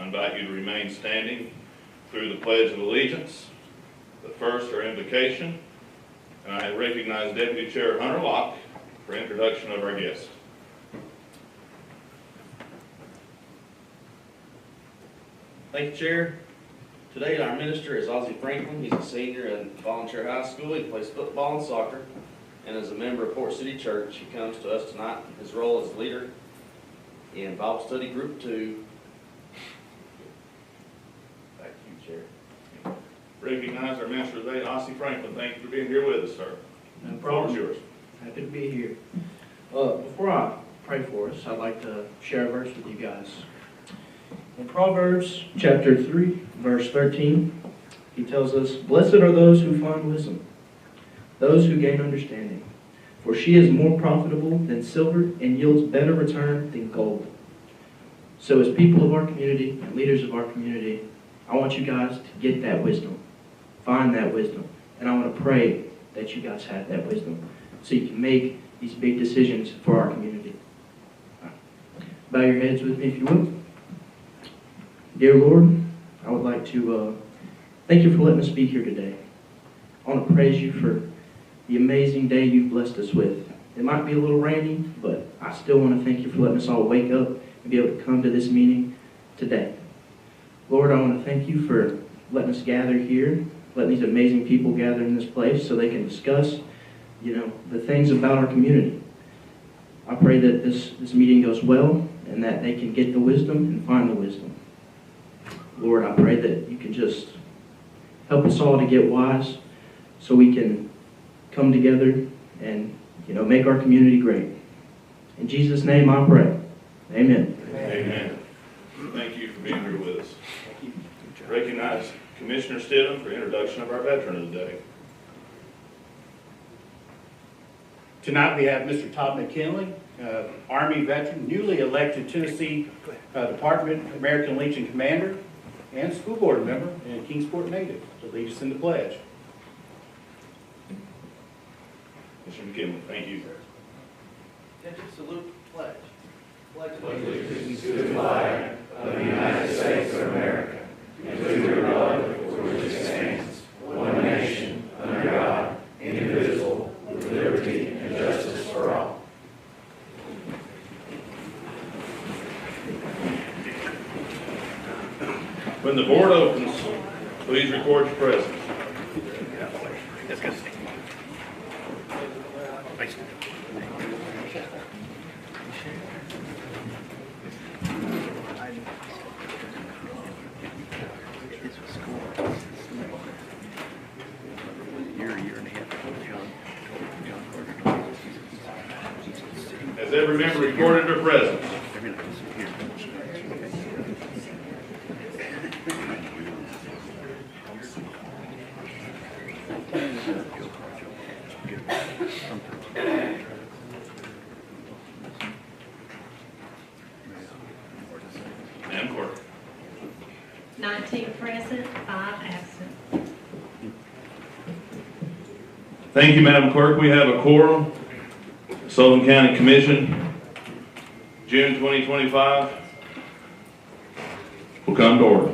I invite you to remain standing through the Pledge of Allegiance. But first, our invocation, and I recognize Deputy Chair Hunter Locke for introduction of our guest. Thank you, Chair. Today, our minister is Ozzie Franklin. He's a senior at Volunteer High School. He plays football and soccer, and as a member of Port City Church, he comes to us tonight in his role as leader in Bible Study Group 2. Back to you, Chair. Recognize our minister today, Ozzie Franklin. Thank you for being here with us, sir. No problem. The floor is yours. Happy to be here. Before I pray for us, I'd like to share a verse with you guys. In Proverbs chapter 3, verse 13, he tells us, "Blessed are those who find wisdom, those who gain understanding, for she is more profitable than silver and yields better return than gold." So as people of our community and leaders of our community, I want you guys to get that wisdom, find that wisdom, and I want to pray that you guys have that wisdom so you can make these big decisions for our community. Bow your heads with me if you will. Dear Lord, I would like to thank you for letting us be here today. I want to praise you for the amazing day you've blessed us with. It might be a little rainy, but I still want to thank you for letting us all wake up and be able to come to this meeting today. Lord, I want to thank you for letting us gather here, letting these amazing people gather in this place so they can discuss, the things about our community. I pray that this meeting goes well and that they can get the wisdom and find the wisdom. Lord, I pray that you can just help us all to get wise so we can come together and, make our community great. In Jesus' name I pray. Amen. Amen. Thank you for being here with us. Recognize Commissioner Stidham for introduction of our veteran of the day. Tonight we have Mr. Todd McKinley, Army veteran, newly elected Tennessee Department American Legion Commander and school board member and Kingsport native, to lead us in the pledge. Mr. McKinley, thank you. Attention, salute, pledge. Pledge allegiance to the flag of the United States of America and to the republic for which it stands, one nation, under God, indivisible, with liberty and justice for all. When the board opens, please record your presence. Has every member recorded their presence? Madam Clerk. 19 present, 5 absent. Thank you, Madam Clerk. We have a quorum. Sullivan County Commission, June 2025, will come to order.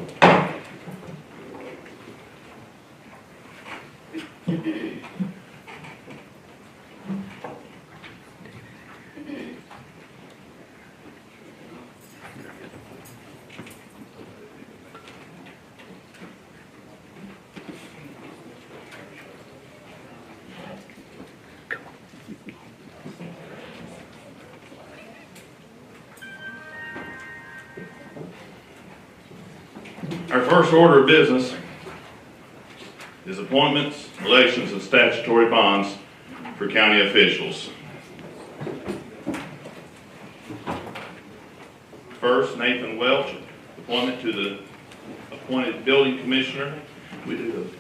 Our first order of business is appointments, elections, and statutory bonds for county officials. First, Nathan Welch, appointment to the appointed building commissioner. We do those.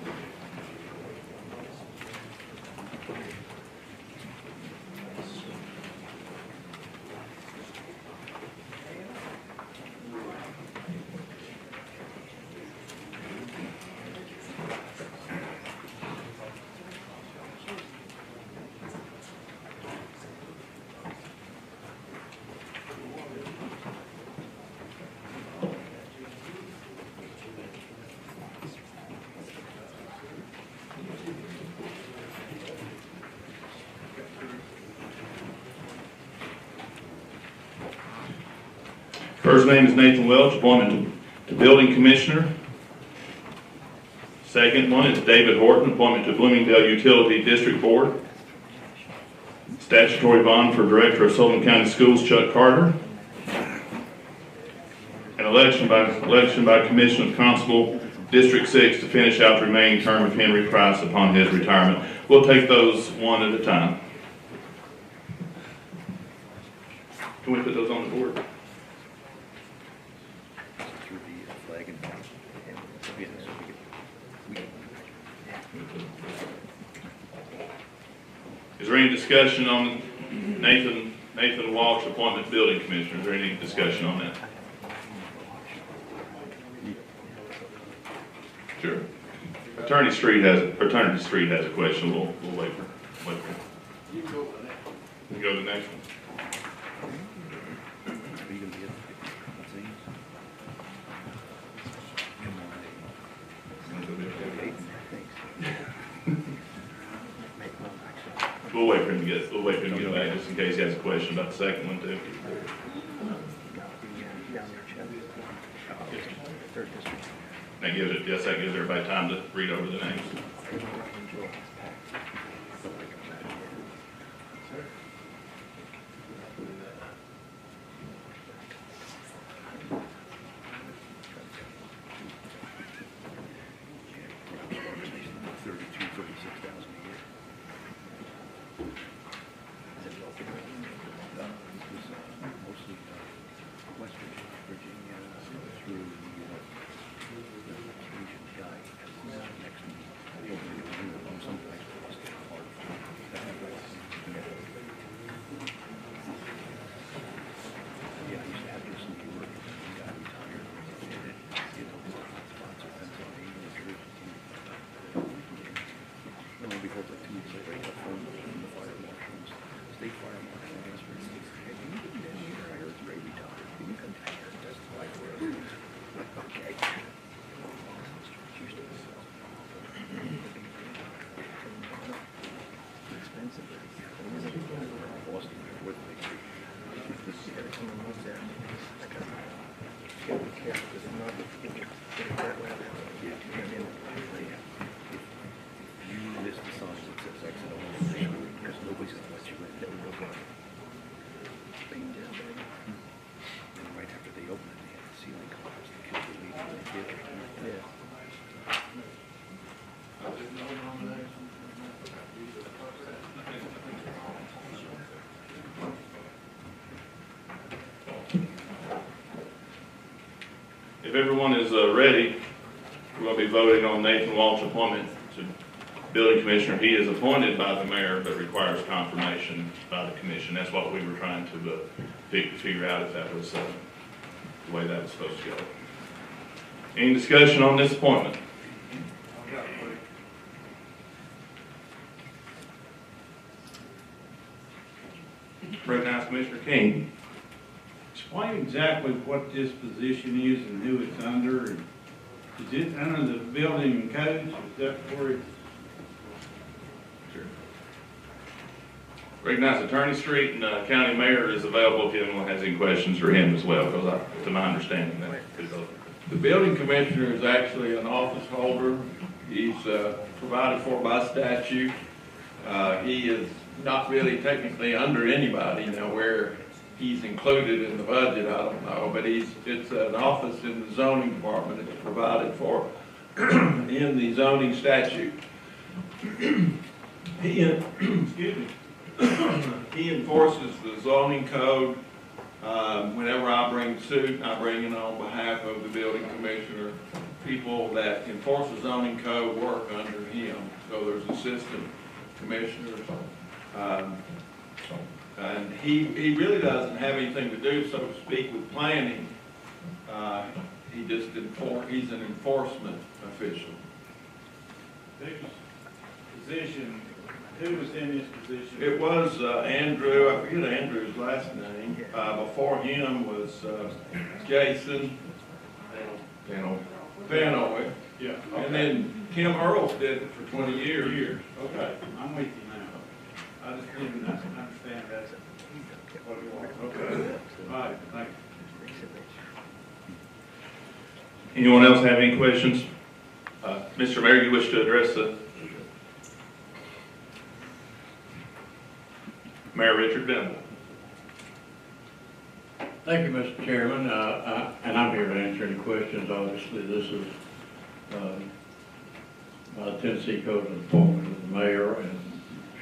First name is Nathan Welch, appointment to Building Commissioner. Second one is David Horton, appointment to Bloomingdale Utility District Board. Statutory bond for Director of Sullivan County Schools, Chuck Carter. An election by Commission of Constable, District 6, to finish out the remaining term of Henry Price upon his retirement. We'll take those one at a time. Can we put those on the board? Is there any discussion on Nathan Walsh's appointment to Building Commissioner? Is there any discussion on that? Sure. Attorney Street has a question. We'll wait for her. You can go to the next one. We'll wait for him to get back, just in case he has a question about the second one too. That gives everybody time to read over the names. If everyone is ready, we're going to be voting on Nathan Walsh's appointment to Building Commissioner. He is appointed by the mayor, but requires confirmation by the commission. That's what we were trying to figure out, if that was the way that was supposed to go. Any discussion on this appointment? Recognize Commissioner King. Explain exactly what this position is and who it's under, and is it under the building codes, is that where it's? Sure. Recognize Attorney Street, and County Mayor is available if anyone has any questions for him as well, because to my understanding, that is open. The building commissioner is actually an office holder. He's provided for by statute. He is not really technically under anybody, where he's included in the budget, I don't know, but it's an office in the zoning department. It's provided for in the zoning statute. Excuse me. He enforces the zoning code. Whenever I bring suit, I bring it on behalf of the building commissioner. People that enforce the zoning code work under him. So there's assistant commissioners. And he really doesn't have anything to do, so to speak, with planning. He's an enforcement official. Who was in this position? It was Andrew, I forget Andrew's last name. Before him was Jason Vanoy. Yeah. And then Kim Earls did it for 20 years. Okay, I'm with you now. I just didn't understand that. What it was. Okay. All right, thank you. Anyone else have any questions? Mr. Mayor, you wish to address the Mayor Richard Venable? Thank you, Mr. Chairman, and I'm here to answer any questions. Obviously, this is by the Tennessee Code of Appointment of the mayor and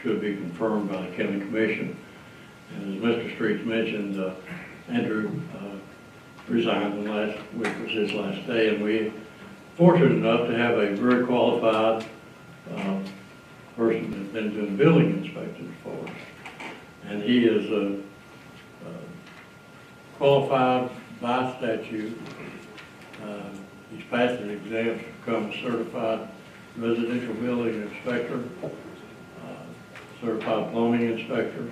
should be confirmed by the county commission. And as Mr. Streets mentioned, Andrew resigned the last week was his last day, and we fortunate enough to have a very qualified person that's been doing building inspections for us. And he is qualified by statute. He's passed an exam to become a certified residential building inspector, certified plumbing inspector,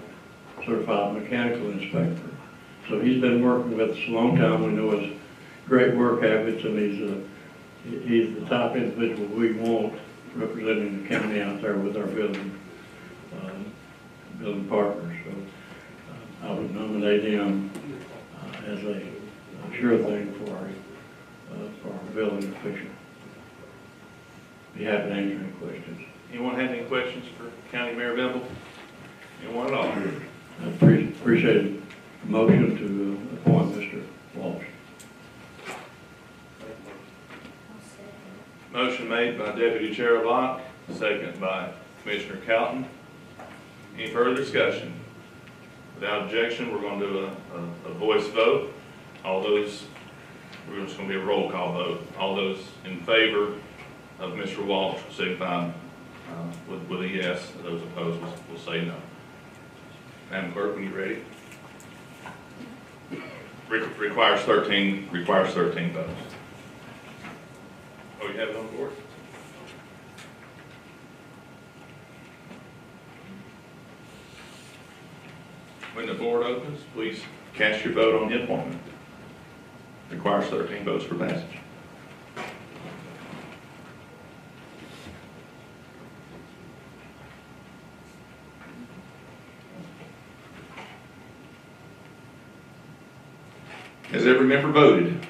certified mechanical inspector. So he's been working with us a long time. We know his great work habits, and he's the top individual we want representing the county out there with our building partners. So I would nominate him as a sure thing for our building official. Be happy to answer any questions. Anyone have any questions for County Mayor Venable? Anyone at all? I appreciate the motion to appoint Mr. Walsh. Motion made by Deputy Chair Locke, second by Commissioner Calton. Any further discussion? Without objection, we're going to do a voice vote. We're just going to be a roll call vote. All those in favor of Mr. Walsh will signify with a yes. Those opposed will say no. Madam Clerk, when you're ready. Requires 13 votes. Oh, you have it on board? When the board opens, please cast your vote on the appointment. Requires 13 votes for passage. Has every member voted?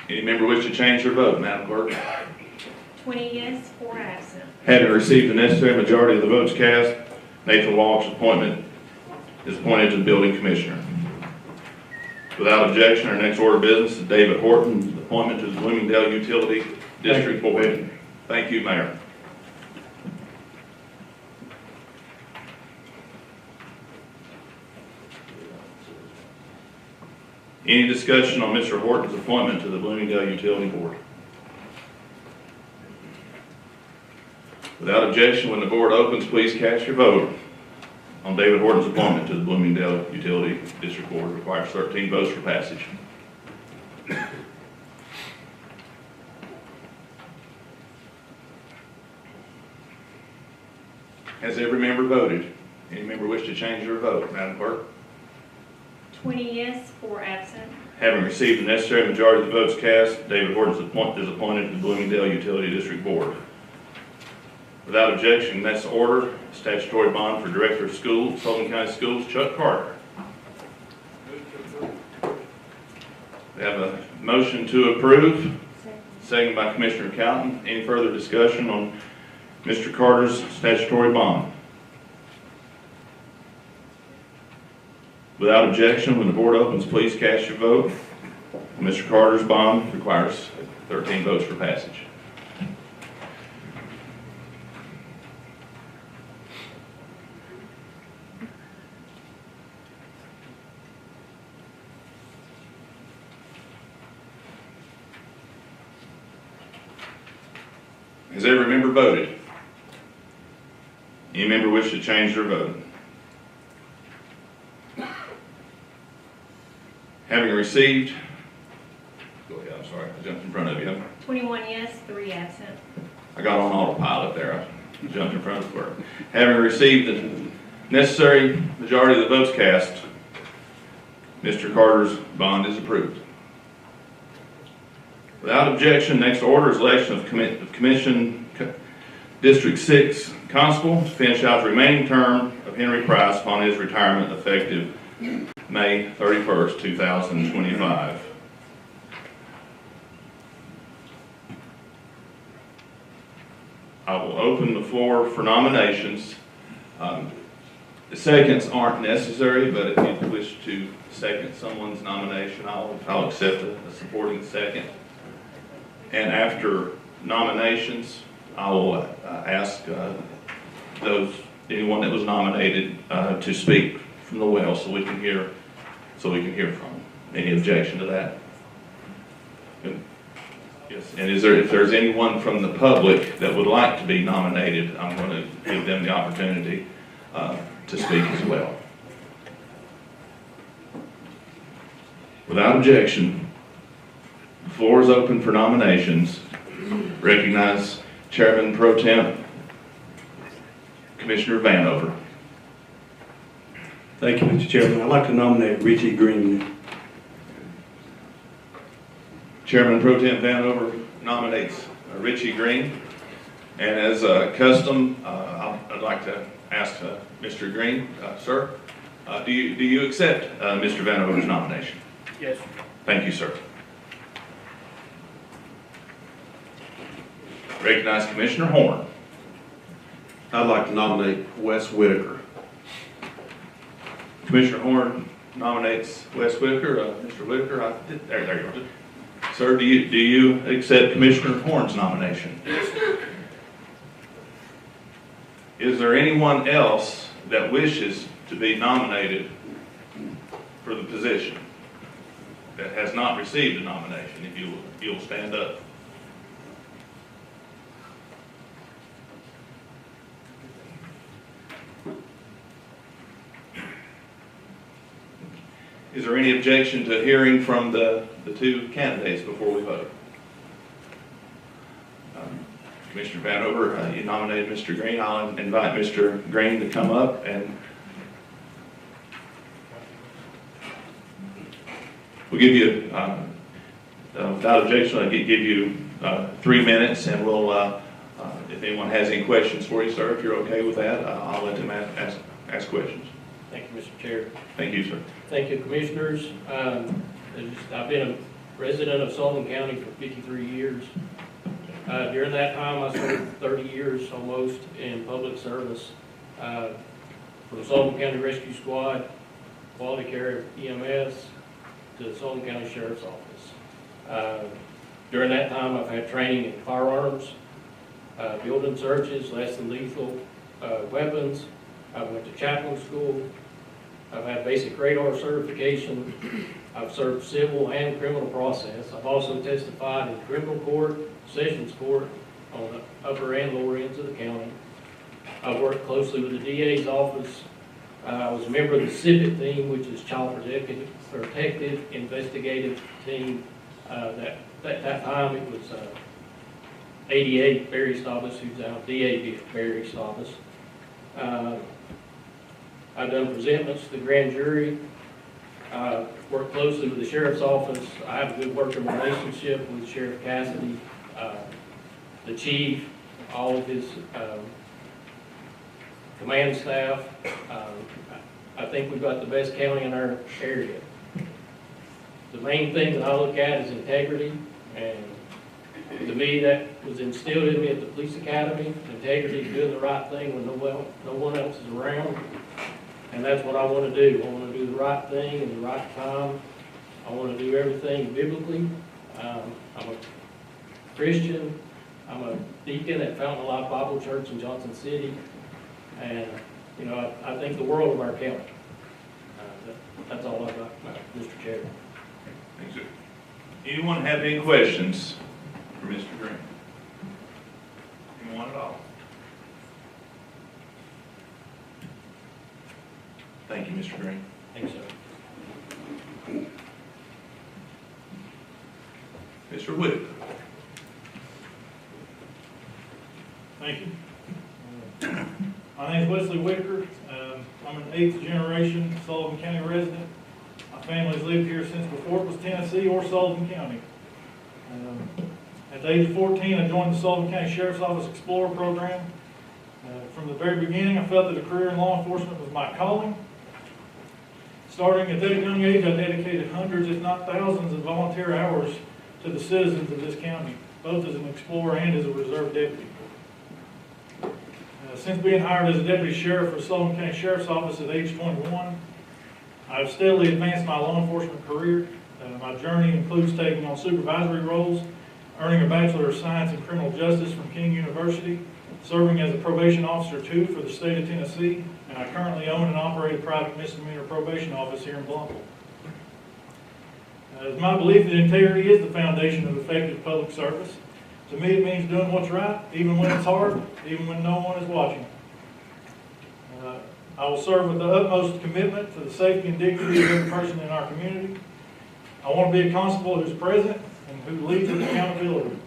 Any member wish to change their vote, Madam Clerk? 20 yes, 4 absent. Having received the necessary majority of the votes cast, Nathan Walsh's appointment is appointed to the building commissioner. Without objection, our next order of business is David Horton's appointment to the Bloomingdale Utility District Board. Thank you, Mayor. Any discussion on Mr. Horton's appointment to the Bloomingdale Utility Board? Without objection, when the board opens, please cast your vote on David Horton's appointment to the Bloomingdale Utility District Board. Requires 13 votes for passage. Has every member voted? Any member wish to change their vote, Madam Clerk? 20 yes, 4 absent. Having received the necessary majority of the votes cast, David Horton is appointed to the Bloomingdale Utility District Board. Without objection, that's the order. Statutory bond for Director of Schools, Sullivan County Schools, Chuck Carter. We have a motion to approve, second by Commissioner Calton. Any further discussion on Mr. Carter's statutory bond? Without objection, when the board opens, please cast your vote. Mr. Carter's bond requires 13 votes for passage. Has every member voted? Any member wish to change their vote? Having received, go ahead, I'm sorry, I jumped in front of you. 21 yes, 3 absent. I got on autopilot there, I jumped in front of the clerk. Having received the necessary majority of the votes cast, Mr. Carter's bond is approved. Without objection, next order is election of Commission District 6 Constable to finish out the remaining term of Henry Price upon his retirement effective May 31st, 2025. I will open the floor for nominations. Seconds aren't necessary, but if you wish to second someone's nomination, I'll accept a supporting second. And after nominations, I will ask anyone that was nominated to speak from the well, so we can hear from them. Any objection to that? Good. Yes. And if there's anyone from the public that would like to be nominated, I'm going to give them the opportunity to speak as well. Without objection, the floor is open for nominations. Recognize Chairman Pro Tem Commissioner Vanover. Thank you, Mr. Chairman. I'd like to nominate Richie Green. Chairman Pro Tem Vanover nominates Richie Green. And as a custom, I'd like to ask Mr. Green, sir, do you accept Mr. Vanover's nomination? Yes. Thank you, sir. Recognize Commissioner Horn. I'd like to nominate Wes Whitaker. Commissioner Horn nominates Wes Whitaker. Mr. Whitaker, there you are. Sir, do you accept Commissioner Horn's nomination? Is there anyone else that wishes to be nominated for the position that has not received a nomination? If you'll stand up. Is there any objection to hearing from the two candidates before we vote? Commissioner Vanover, you nominated Mr. Green. I'll invite Mr. Green to come up, and we'll give you, without objection, I'll give you 3 minutes, and we'll, if anyone has any questions for you, sir, if you're okay with that, I'll let them ask questions. Thank you, Mr. Chair. Thank you, sir. Thank you, Commissioners. I've been a resident of Sullivan County for 53 years. During that time, I served 30 years almost in public service from the Sullivan County Rescue Squad, Quality Care EMS, to the Sullivan County Sheriff's Office. During that time, I've had training in firearms, building searches, less than lethal weapons. I went to chaplain school. I've had basic radar certification. I've served civil and criminal process. I've also testified in criminal court, sessions court, on the upper and lower ends of the county. I've worked closely with the DA's office. I was a member of the CIPIT team, which is Child Protective Investigative Team. That time it was 88 Barry Stobbs, who's now DA Barry Stobbs. I've done presentments to the grand jury. Worked closely with the sheriff's office. I have a good working relationship with Sheriff Cassidy, the chief, all of his command staff. I think we've got the best county in our area. The main thing that I look at is integrity, and to me that was instilled in me at the police academy. Integrity, doing the right thing when no one else is around. And that's what I want to do. I want to do the right thing in the right time. I want to do everything biblically. I'm a Christian. I'm a deacon at Fountain of Life Bible Church in Johnson City. And, you know, I think the world of our county. That's all I've got, Mr. Chair. Thanks, sir. Anyone have any questions for Mr. Green? Anyone at all? Thank you, Mr. Green. Thanks, sir. Mr. Whitaker. Thank you. My name is Wesley Whitaker. I'm an 8th generation Sullivan County resident. My family's lived here since before it was Tennessee or Sullivan County. At the age of 14, I joined the Sullivan County Sheriff's Office Explorer program. From the very beginning, I felt that a career in law enforcement was my calling. Starting at that young age, I dedicated hundreds, if not thousands, of volunteer hours to the citizens of this county, both as an explorer and as a reserve deputy. Since being hired as a deputy sheriff for Sullivan County Sheriff's Office at age 21, I've steadily advanced my law enforcement career. My journey includes taking on supervisory roles, earning a Bachelor of Science in Criminal Justice from King University, serving as a probation officer too for the state of Tennessee, and I currently own and operate a private misdemeanor probation office here in Blumpville. It's my belief that integrity is the foundation of effective public service. To me, it means doing what's right, even when it's hard, even when no one is watching. I will serve with the utmost commitment for the safety and dignity of every person in our community. I want to be a constable who's present and who leads with accountability.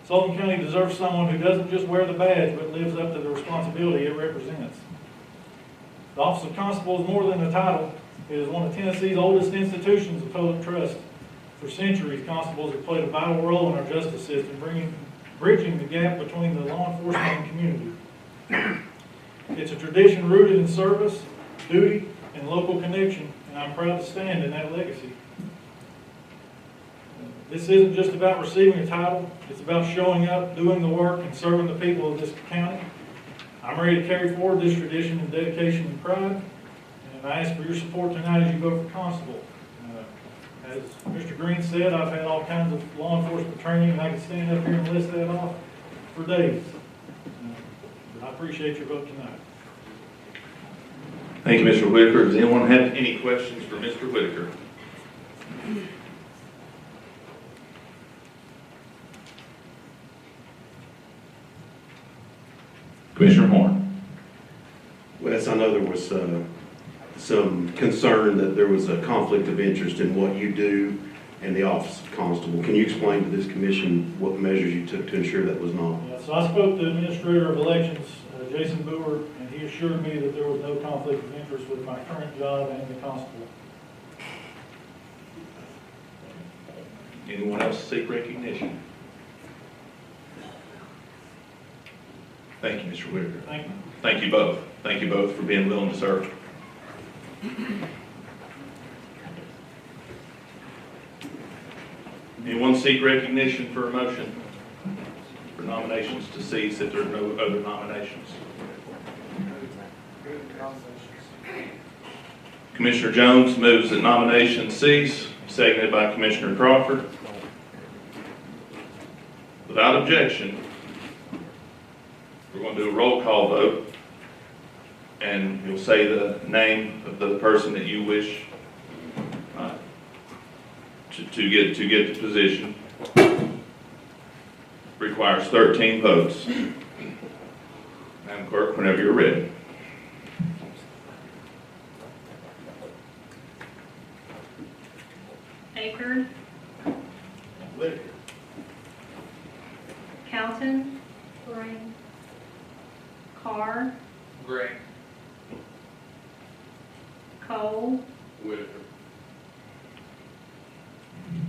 Sullivan County deserves someone who doesn't just wear the badge, but lives up to the responsibility it represents. The office of constable is more than a title. It is one of Tennessee's oldest institutions of public trust. For centuries, constables have played a vital role in our justice system, bridging the gap between the law enforcement and community. It's a tradition rooted in service, duty, and local connection, and I'm proud to stand in that legacy. This isn't just about receiving a title, it's about showing up, doing the work, and serving the people of this county. I'm ready to carry forward this tradition in dedication and pride, and I ask for your support tonight as you vote for constable. As Mr. Green said, I've had all kinds of law enforcement training, and I can stand up here and list that off for days. But I appreciate your vote tonight. Thank you, Mr. Whitaker. Does anyone have any questions for Mr. Whitaker? Commissioner Horn. Wes, I know there was some concern that there was a conflict of interest in what you do and the office of constable. Can you explain to this commission what measures you took to ensure that was not? Yeah, so I spoke to the Administrator of Elections, Jason Boer, and he assured me that there was no conflict of interest with my current job and the constable. Anyone else seek recognition? Thank you, Mr. Whitaker. Thank you. Thank you both. Thank you both for being willing to serve. Anyone seek recognition for a motion for nominations to cease if there are no other nominations? Commissioner Jones moves that nominations cease, seconded by Commissioner Crawford. Without objection, we're going to do a roll call vote, and you'll say the name of the person that you wish to get the position. Requires 13 votes. Madam Clerk, whenever you're ready. Aker. Whitaker. Calton. Green. Carr. Green. Cole. Whitaker.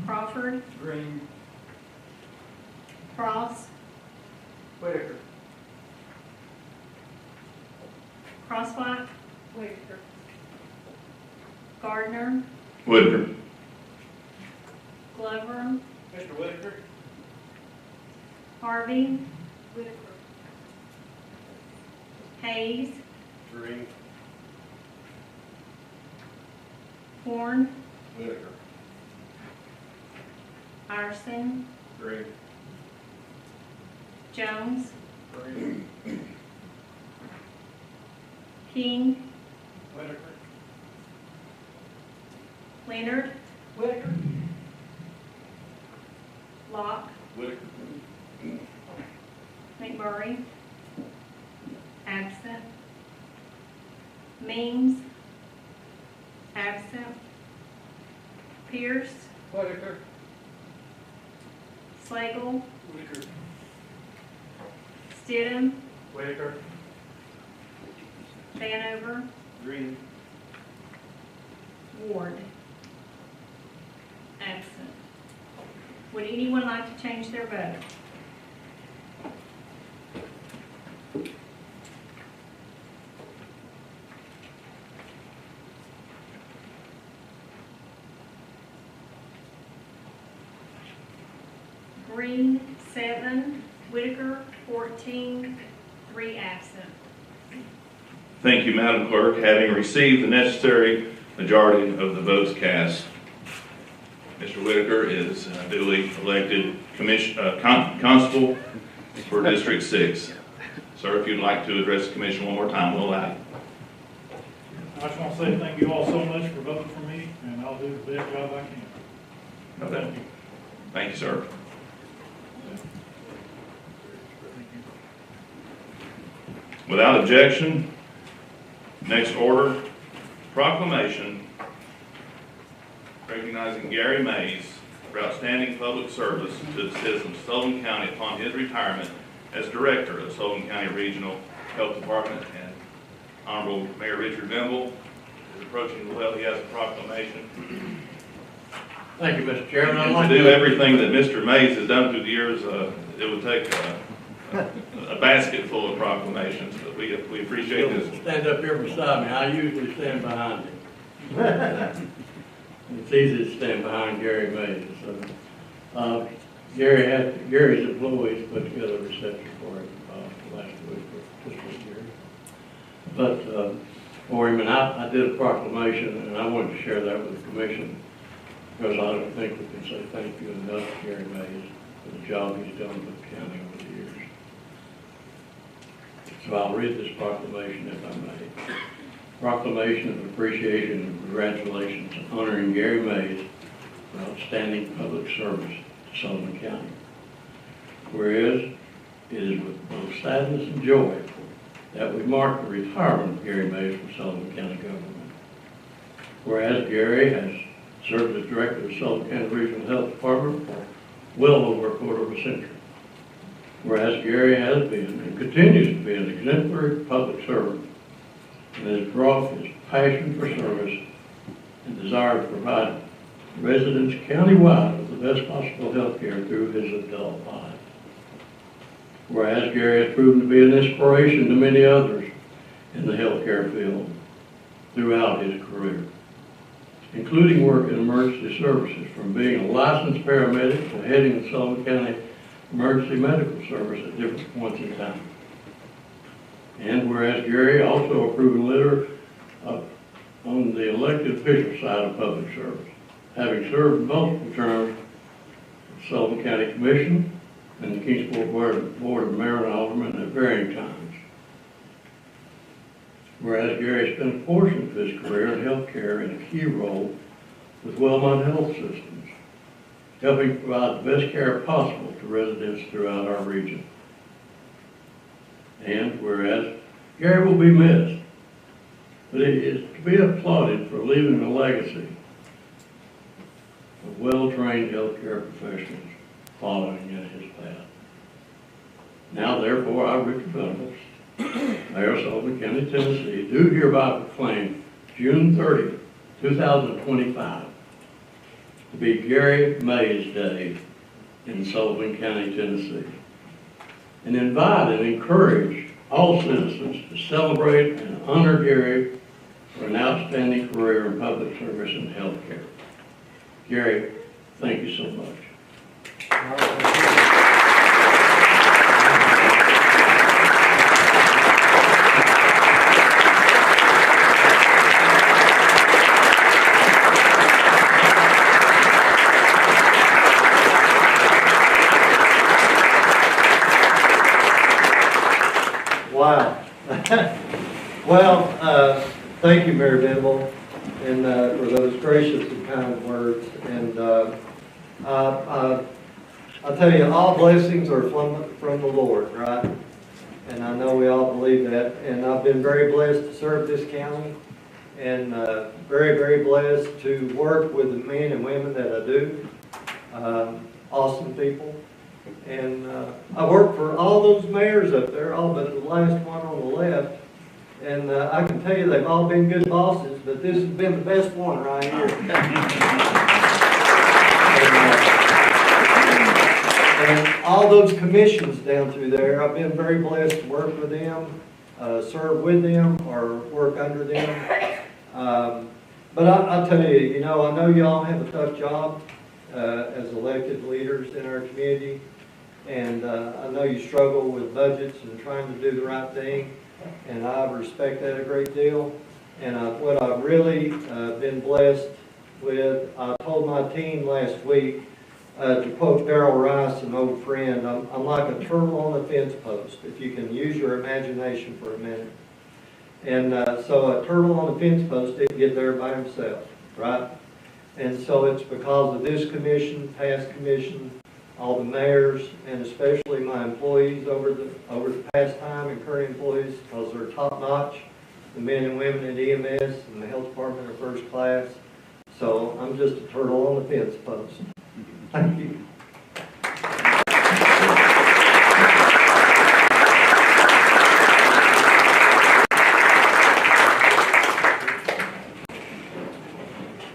Crawford. Green. Cross. Whitaker. Crosswhite. Whitaker. Gardner. Whitaker. Glover. Mr. Whitaker. Harvey. Whitaker. Hayes. Green. Horn. Whitaker. Iverson. Green. Jones. Green. King. Whitaker. Leonard. Whitaker. Locke. Whitaker. McMurray. Absent. Means. Absent. Pierce. Whitaker. Slagle. Whitaker. Stidham. Whitaker. Vanover. Green. Ward. Absent. Would anyone like to change their vote? Green, 7, Whitaker, 14, 3 absent. Thank you, Madam Clerk. Having received the necessary majority of the votes cast, Mr. Whitaker is duly elected constable for District 6. Sir, if you'd like to address the commission one more time, we'll allow you. I just want to say thank you all so much for voting for me, and I'll do the best job I can. No doubt. Thank you, sir. Without objection, next order, proclamation recognizing Gary Mays for outstanding public service to the citizens of Sullivan County upon his retirement as Director of Sullivan County Regional Health Department. And Honorable Mayor Richard Bimble is approaching the well. He has a proclamation. Thank you, Mr. Chairman. I'd And like to do everything that Mr. Mays has done through the years, it would take a basket full of proclamations, but we appreciate this. Stand up here beside me. I usually stand behind him. It's easy to stand behind Gary Mays. So, Gary's employees put together a reception for him last week, or this week, Gary. But for him, and I did a proclamation, and I wanted to share that with the commission because I don't think we can say thank you enough to Gary Mays for the job he's done with the county over the years. So I'll read this proclamation if I may. Proclamation of appreciation and congratulations honoring Gary Mays for outstanding public service to Sullivan County. Whereas it is with both sadness and joy that we mark the retirement of Gary Mays from Sullivan County government. Whereas Gary has served as Director of Sullivan County Regional Health Department for well over a quarter of a century. Whereas Gary has been and continues to be an exemplary public servant and has brought his passion for service and desire to provide residents countywide with the best possible health care through his adult life. Whereas Gary has proven to be an inspiration to many others in the healthcare field throughout his career, including work in emergency services, from being a licensed paramedic to heading the Sullivan County Emergency Medical Service at different points in time. And whereas Gary also a proven leader on the elected official side of public service, having served multiple terms of Sullivan County Commission and the Kingsport Board of Mayor and Aldermen at varying times. Whereas Gary spent a portion of his career in healthcare in a key role with Wellmont Health Systems, helping provide the best care possible to residents throughout our region. And whereas Gary will be missed, but it is to be applauded for leaving a legacy of well-trained healthcare professionals following in his path. Now, therefore, I, Richard Venables, Mayor of Sullivan County, Tennessee, do hereby proclaim June 30th, 2025 to be Gary Mays Day in Sullivan County, Tennessee, and invite and encourage all citizens to celebrate and honor Gary for an outstanding career in public service and health care. Gary, thank you so much. Wow. Well, thank you, Mayor Bimble, and for those gracious and kind words. And I tell you, all blessings are from the Lord, right? And I know we all believe that. And I've been very blessed to serve this county, and very, very blessed to work with the men and women that I do. Awesome people. And I work for all those mayors up there, all but the last one on the left. And I can tell you they've all been good bosses, but this has been the best one right here. And all those commissions down through there, I've been very blessed to work with them, serve with them, or work under them. But I'll tell you, you know, I know y'all have a tough job as elected leaders in our community. And I know you struggle with budgets and trying to do the right thing, and I respect that a great deal. And what I've really been blessed with, I told my team last week, to quote Darrell Rice, an old friend, I'm like a turtle on a fence post, if you can use your imagination for a minute. And so a turtle on a fence post didn't get there by himself, right? And so it's because of this commission, past commission, all the mayors, and especially my employees over the past time, and current employees, because they're top notch. The men and women at EMS and the health department are first class. So I'm just a turtle on the fence post. Thank you.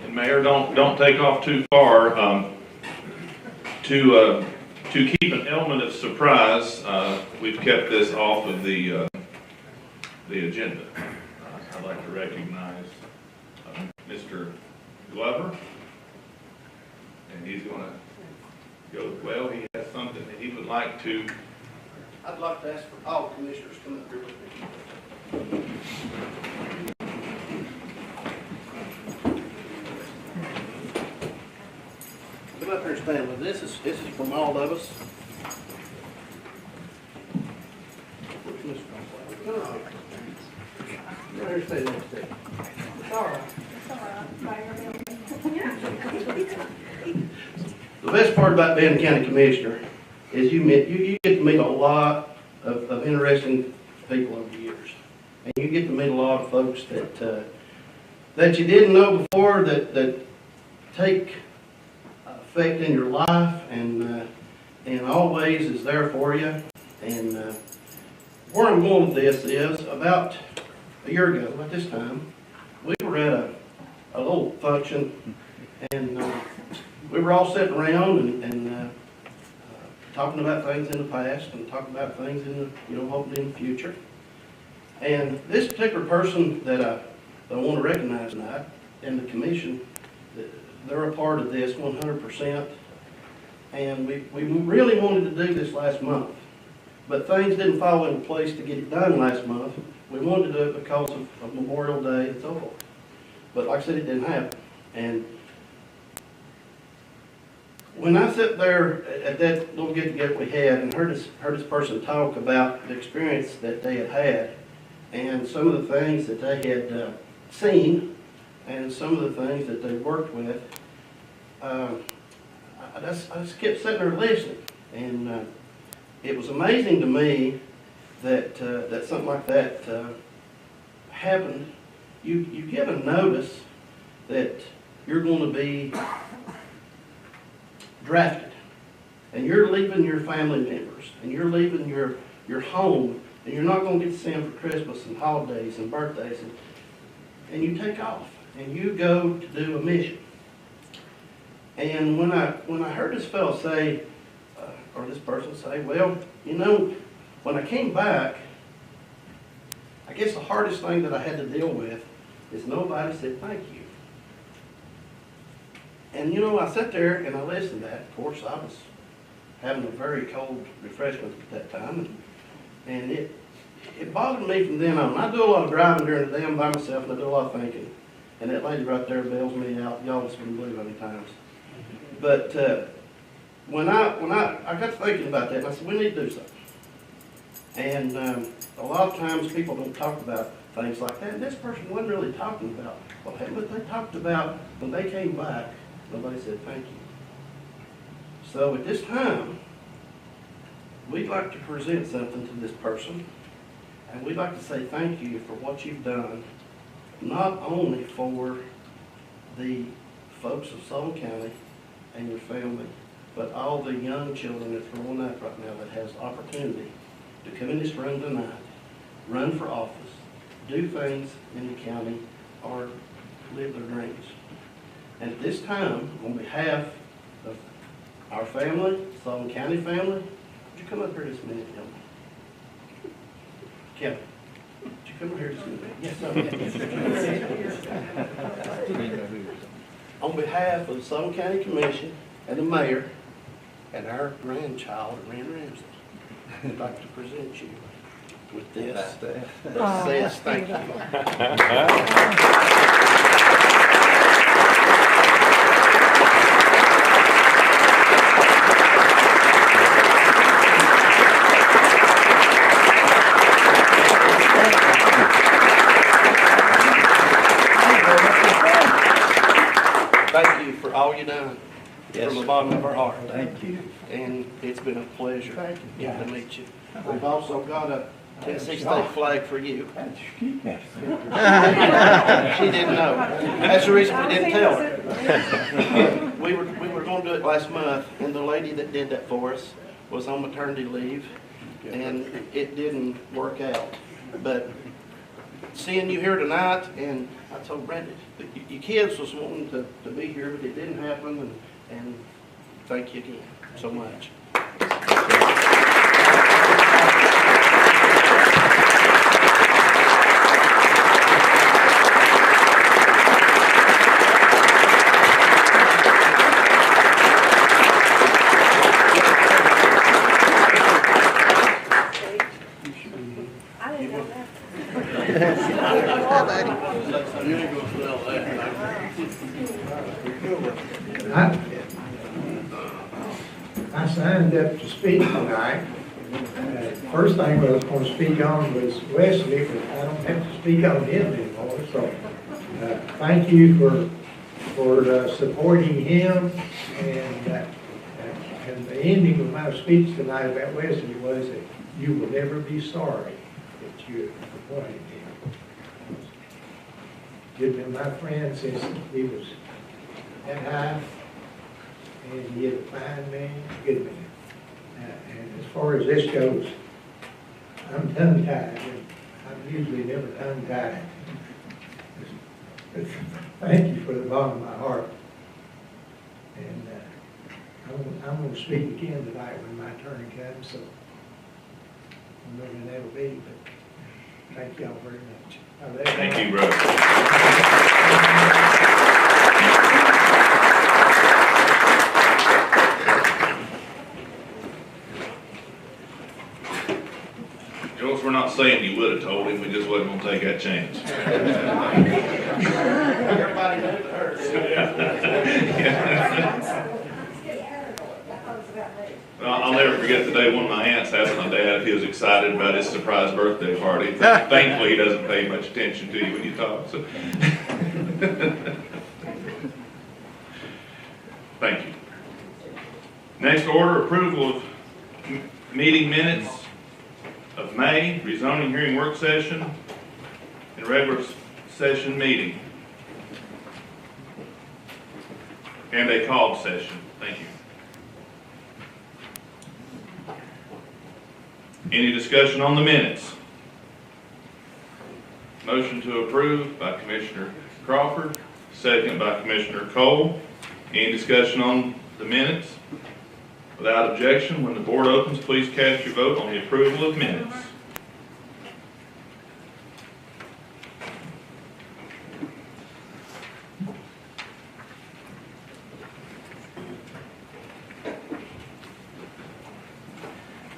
And Mayor, don't take off too far. To keep an element of surprise, we've kept this off of the agenda. I'd like to recognize Mr. Glover, and he's going to go, well, he has something that he would like to. I'd like to ask for all commissioners to come up here with me. Come up here and stand with this. This is from all of us. Come on. Come here and stay next to me. It's all right. The best part about being a county commissioner is you get to meet a lot of interesting people over the years. And you get to meet a lot of folks that you didn't know before, that take effect in your life and always is there for you. And where I'm going with this is, about a year ago at this time, we were at a little function, and we were all sitting around and talking about things in the past and talking about things in the, hopefully in the future. And this particular person that I want to recognize tonight, and the commission, they're a part of this 100%. And we really wanted to do this last month, but things didn't fall into place to get it done last month. We wanted to do it because of Memorial Day and so forth. But like I said, it didn't happen. And when I sat there at that little get-together we had and heard this person talk about the experience that they had had and some of the things that they had seen and some of the things that they worked with, I just kept sitting there listening. And it was amazing to me that something like that happened. You give a notice that you're going to be drafted, and you're leaving your family members, and you're leaving your home, and you're not going to get to see them for Christmas and holidays and birthdays, and you take off, and you go to do a mission. And when I heard this fellow say, or this person say, well, when I came back, I guess the hardest thing that I had to deal with is nobody said thank you. And I sat there and I listened to that. Of course, I was having a very cold refreshment at that time, and it bothered me from then on. I do a lot of driving during the day. I'm by myself, and I do a lot of thinking. And that lady right there bails me out. Y'all just wouldn't believe how many times. But when I got to thinking about that, and I said, we need to do something. And a lot of times people don't talk about things like that. And this person wasn't really talking about what they talked about when they came back. Nobody said thank you. So at this time, we'd like to present something to this person, and we'd like to say thank you for what you've done, not only for the folks of Sullivan County and your family, but all the young children that's growing up right now that has opportunity to come in this room tonight, run for office, do things in the county, or live their dreams. And at this time, on behalf of our family, Sullivan County family, would you come up here just a minute, Kevin? Would you come up here just a minute? Yes, sir. On behalf of the Sullivan County Commission and the mayor, and our grandchild, Ren Ramsey. I'd like to present you with this. That says thank you. Thank you for all you done. From the bottom of our heart. Thank you. And it's been a pleasure Thank you. to meet you. We've also got a Tennessee state flag for you. Excuse me. She didn't know. That's the reason we didn't tell her. We were going to do it last month, and the lady that did that for us was on maternity leave, and it didn't work out. But seeing you here tonight, and I told Brenda, that your kids was wanting to be here, but it didn't happen, and thank you again so much. I signed up to speak tonight. First thing I was going to speak on was Wesley, but I don't have to speak on him anymore. So thank you for supporting him. And the ending of my speech tonight about Wesley was that you will never be sorry that you appointed him. He's been my friend since he was that high. And he is a fine man, good man. And as far as this goes, I'm tongue-tied, and I'm usually never tongue-tied. Thank you for the bottom of my heart. And I'm going to speak again tonight when my turn comes, so I'm not going to never be, but thank y'all very much. Thank you, brother. Jules, we're not saying you would have told him, we just wasn't gonna take that chance. Everybody knows it hurts. Well, I'll never forget the day one of my aunts asked my dad if he was excited about his surprise birthday party. Thankfully, he doesn't pay much attention to you when you talk, so. Thank you. Next order, approval of meeting minutes of May, rezoning hearing work session, and regular session meeting. And a called session. Thank you. Any discussion on the minutes? Motion to approve by Commissioner Crawford, second by Commissioner Cole. Any discussion on the minutes? Without objection, when the board opens, please cast your vote on the approval of minutes.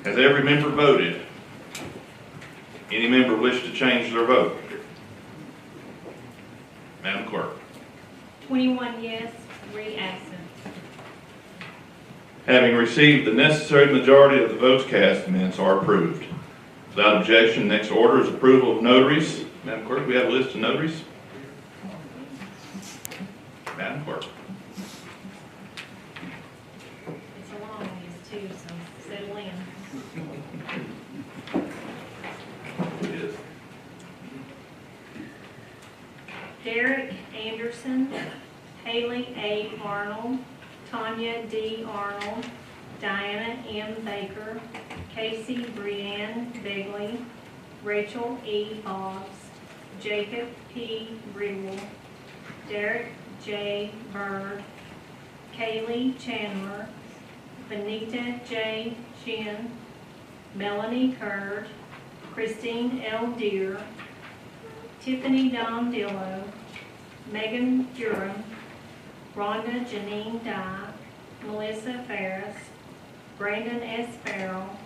Has every member voted? Any member wish to change their vote? Madam Clerk. 21 yes, 3 absent. Having received the necessary majority of the votes cast, the minutes are approved. Without objection, next order is approval of notaries. Madam Clerk, we have a list of notaries. Madam Clerk. It's a long list too, so settle in. It is. Derek Anderson, Haley A. Arnold, Tanya D. Arnold, Diana M. Baker, Casey Brianne Begley, Rachel E. Boggs, Jacob P. Grewell, Derek J. Bird, Kaylee Chandler, Benita J. Shin, Melanie Kurd, Christine L. Deere, Tiffany Dondillo, Megan Durham, Rhonda Janine Dye, Melissa Ferris, Brandon S. Farrell,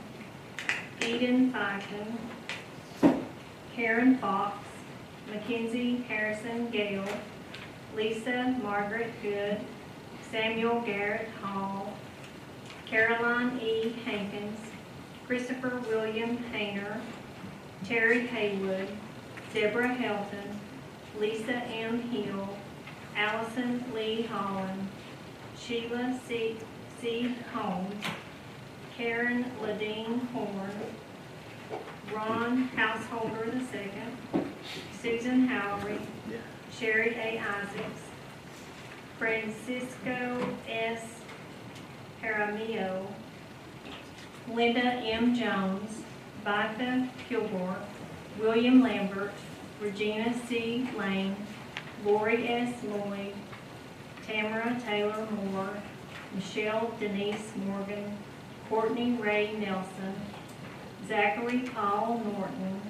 Eden Fiken, Karen Fox, Mackenzie Harrison Gale, Lisa Margaret Good, Samuel Garrett Hall, Caroline E. Hankins, Christopher William Hayner, Terry Haywood, Deborah Helton, Lisa M. Hill, Allison Lee Holland, Sheila C. Holmes, Karen Ladine Horn, Ron Householder II, Susan Howry, Sherry A. Isaacs, Francisco S. Jaramillo, Linda M. Jones, Vitha Kilgore, William Lambert, Regina C. Lane, Lori S. Lloyd, Tamara Taylor Moore, Michelle Denise Morgan, Courtney Ray Nelson, Zachary Paul Norton,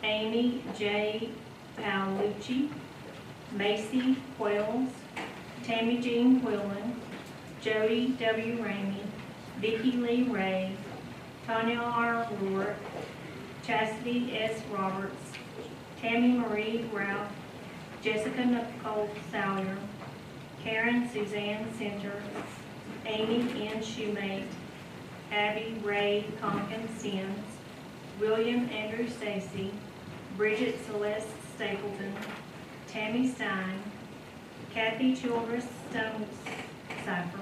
Amy J. Paolucci, Macy Quells, Tammy Jean Quillen, Jody W. Ramey, Vicki Lee Ray, Tanya R. Rourke, Chastity S. Roberts, Tammy Marie Ralph, Jessica Nicole Sawyer, Karen Suzanne Center, Amy N. Shoemate, Abby Ray Conkin Sims, William Andrew Stacy, Bridget Celeste Stapleton, Tammy Stein, Kathy Childress Stone Cipher,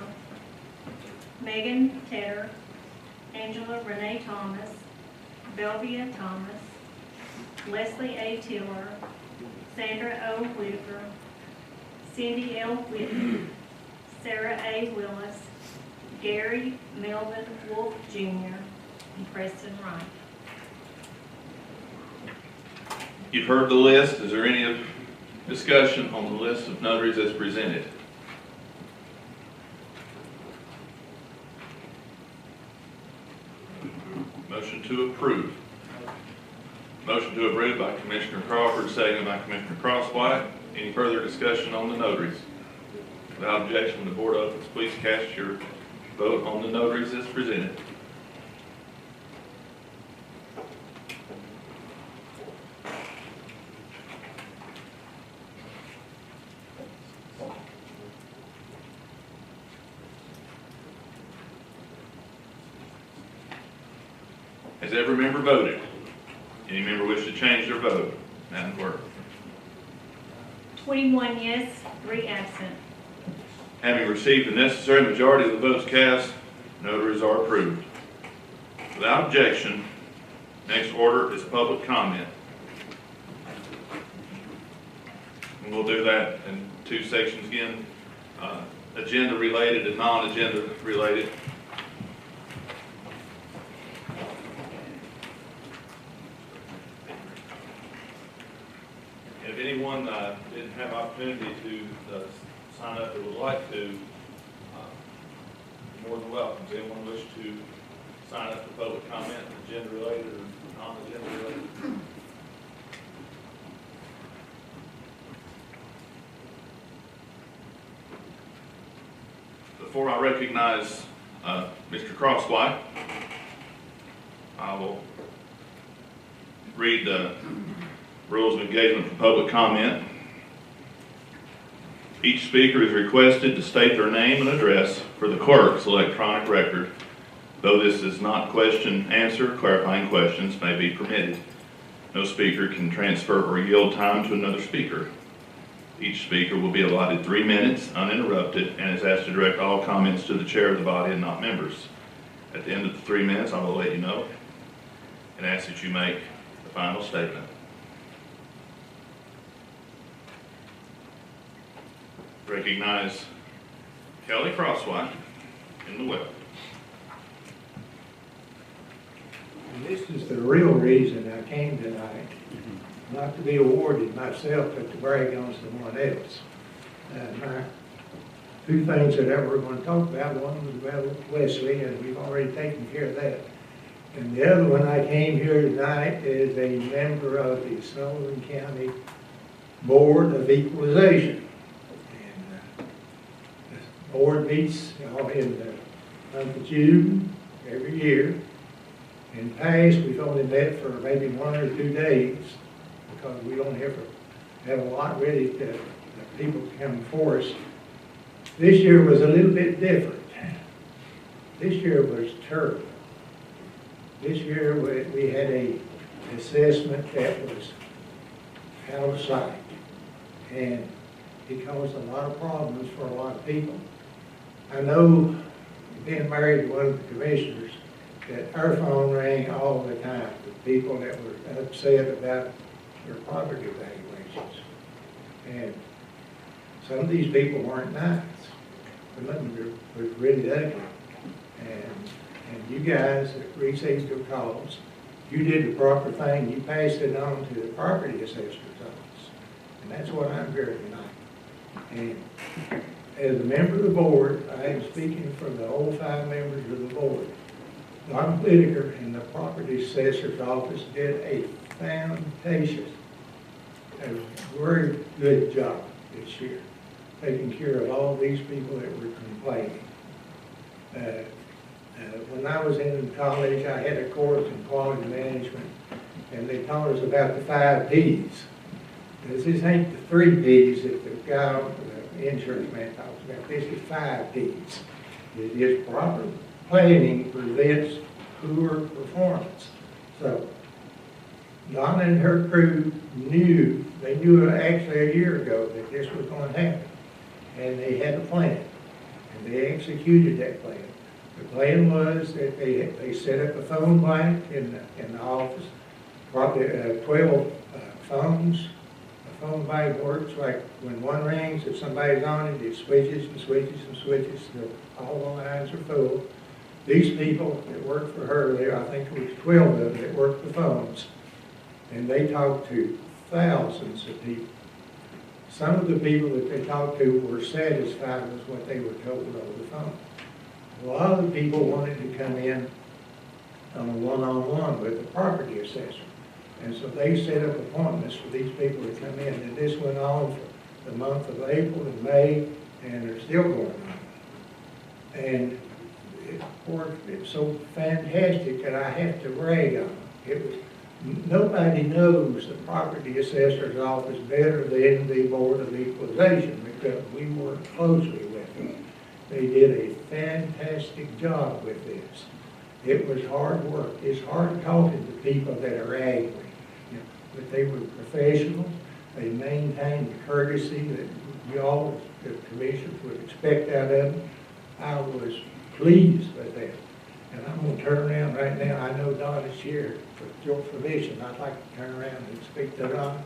Megan Tedder, Angela Renee Thomas, Belvia Thomas, Leslie A. Tiller, Sandra O. Whitaker, Cindy L. Whitney, Sarah A. Willis, Gary Melvin Wolf Jr., and Preston Wright. You've heard the list. Is there any discussion on the list of notaries as presented? Motion to approve. Motion to approve by Commissioner Crawford, seconded by Commissioner Crosswhite. Any further discussion on the notaries? Without objection, when the board opens, please cast your vote on the notaries as presented. Has every member voted? Any member wish to change their vote? Madam Clerk. 21 yes, 3 absent. Having received the necessary majority of the votes cast, notaries are approved. Without objection, next order is public comment. And we'll do that in 2 sections again, agenda related and non-agenda related. If anyone didn't have opportunity to sign up or would like to, more than welcome. Does anyone wish to sign up for public comment, agenda related or non-agenda related? Before I recognize Mr. Crosswhite, I will read the rules of engagement for public comment. Each speaker is requested to state their name and address for the clerk's electronic record. Though this is not question answer, clarifying questions may be permitted. No speaker can transfer or yield time to another speaker. Each speaker will be allotted 3 minutes uninterrupted and is asked to direct all comments to the chair of the body and not members. At the end of the 3 minutes, I will let you know and ask that you make the final statement. Recognize Kelly Crosswhite in the well. And this is the real reason I came tonight, not to be awarded myself, but to brag on someone else. My 2 things that I were going to talk about, one was about Wesley, and we've already taken care of that. And the other one, I came here tonight as a member of the Sullivan County Board of Equalization. And the board meets in month of June every year. In the past, we've only met for maybe 1 or 2 days because we don't ever have a lot ready to people to come before us. This year was a little bit different. This year was terrible. This year we had a assessment that was out of sight, and it caused a lot of problems for a lot of people. I know, being married to one of the commissioners, that our phone rang all the time with people that were upset about their property valuations. And some of these people weren't nice. Some of them were really ugly. And you guys that received your calls, you did the proper thing. You passed it on to the property assessor's office. And that's what I'm hearing tonight. And as a member of the board, I am speaking for the whole 5 members of the board. Don Whitaker in the property assessor's office did a fantastic, a very good job this year, taking care of all these people that were complaining. When I was in college, I had a course in quality management, and they taught us about the 5 Ps. This ain't the 3 Ps that the guy, the insurance man talks about. This is 5 Ps. It is proper planning prevents poor performance. So Donna and her crew knew, they knew actually a year ago that this was going to happen. And they had a plan, and they executed that plan. The plan was that they set up a phone blank in the office, probably 12 phones. The phone blank works like when one rings, if somebody's on it, it switches and switches and switches till all the lines are full. These people that worked for her, there, I think it was 12 of them that worked the phones, and they talked to thousands of people. Some of the people that they talked to were satisfied with what they were told over the phone. A lot of the people wanted to come in on a one-on-one with the property assessor. And so they set up appointments for these people to come in. And this went on for the month of April and May, and they're still going on. And it worked, it's so fantastic that I have to brag on it. Nobody knows the property assessor's office better than the Board of Equalization because we work closely with them. They did a fantastic job with this. It was hard work. It's hard talking to people that are angry. You know, but they were professional. They maintained the courtesy that you all, the commissioners, would expect out of them. I was pleased with that. And I'm going to turn around right now. I know Don is here. With your permission, I'd like to turn around and speak to Don.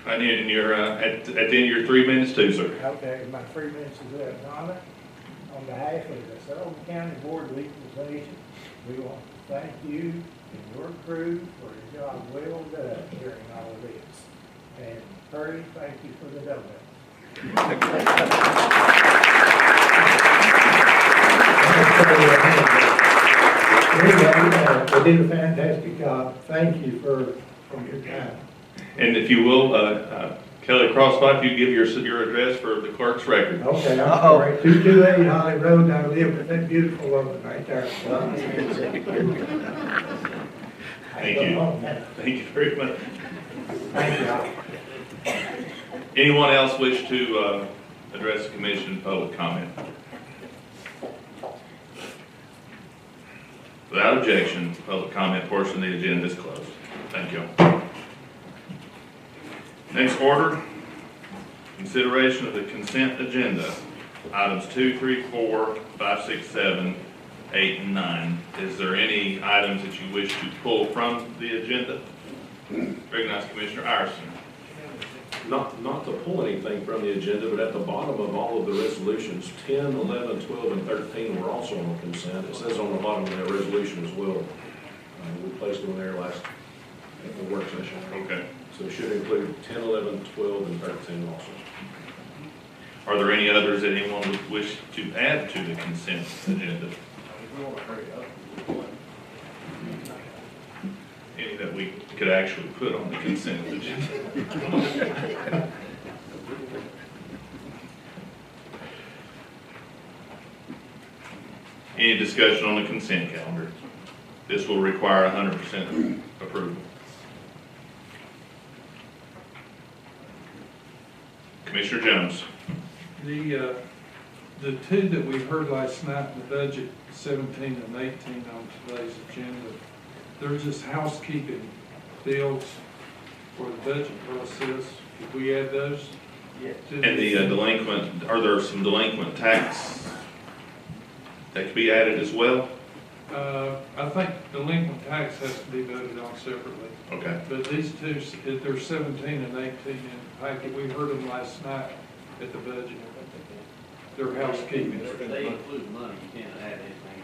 And you're at the end of your 3 minutes too, sir. Okay, my 3 minutes is up. Donna, on behalf of the Sullivan County Board of Equalization, we want to thank you and your crew for a job well done during all of this. And Curry, thank you for the donuts. They did a fantastic job. Thank you for your time. And if you will, Kelly Crossbot, you give your address for the clerk's record. Okay, I'm sorry. 228 Holly Road, I live with that beautiful woman right there. Thank you. Thank you very much. Thank you. Anyone else wish to address the commission in public comment? Without objection, the public comment portion of the agenda is closed. Thank you. Next order, consideration of the consent agenda, items 2, 3, 4, 5, 6, 7, 8, and 9. Is there any items that you wish to pull from the agenda? Recognize Commissioner Iverson. Not to pull anything from the agenda, but at the bottom of all of the resolutions, 10, 11, 12, and 13 were also on consent. It says on the bottom of that resolution as well. We placed them there at the work session. Okay. So it should include 10, 11, 12, and 13 also. Are there any others that anyone would wish to add to the consent agenda? Any that we could actually put on the consent agenda? Any Any discussion on the consent calendar? This will require 100% approval. Commissioner Jones. The two that we heard last night in the budget, 17 and 18 on today's agenda, they're just housekeeping bills for the budget process. Could we add those? Yes. And the delinquent, are there some delinquent tax that could be added as well? I think delinquent tax has to be voted on separately. Okay. But these two, there's 17 and 18 in the packet. We heard them last night at the budget. They're housekeeping. They include money, you can't add anything,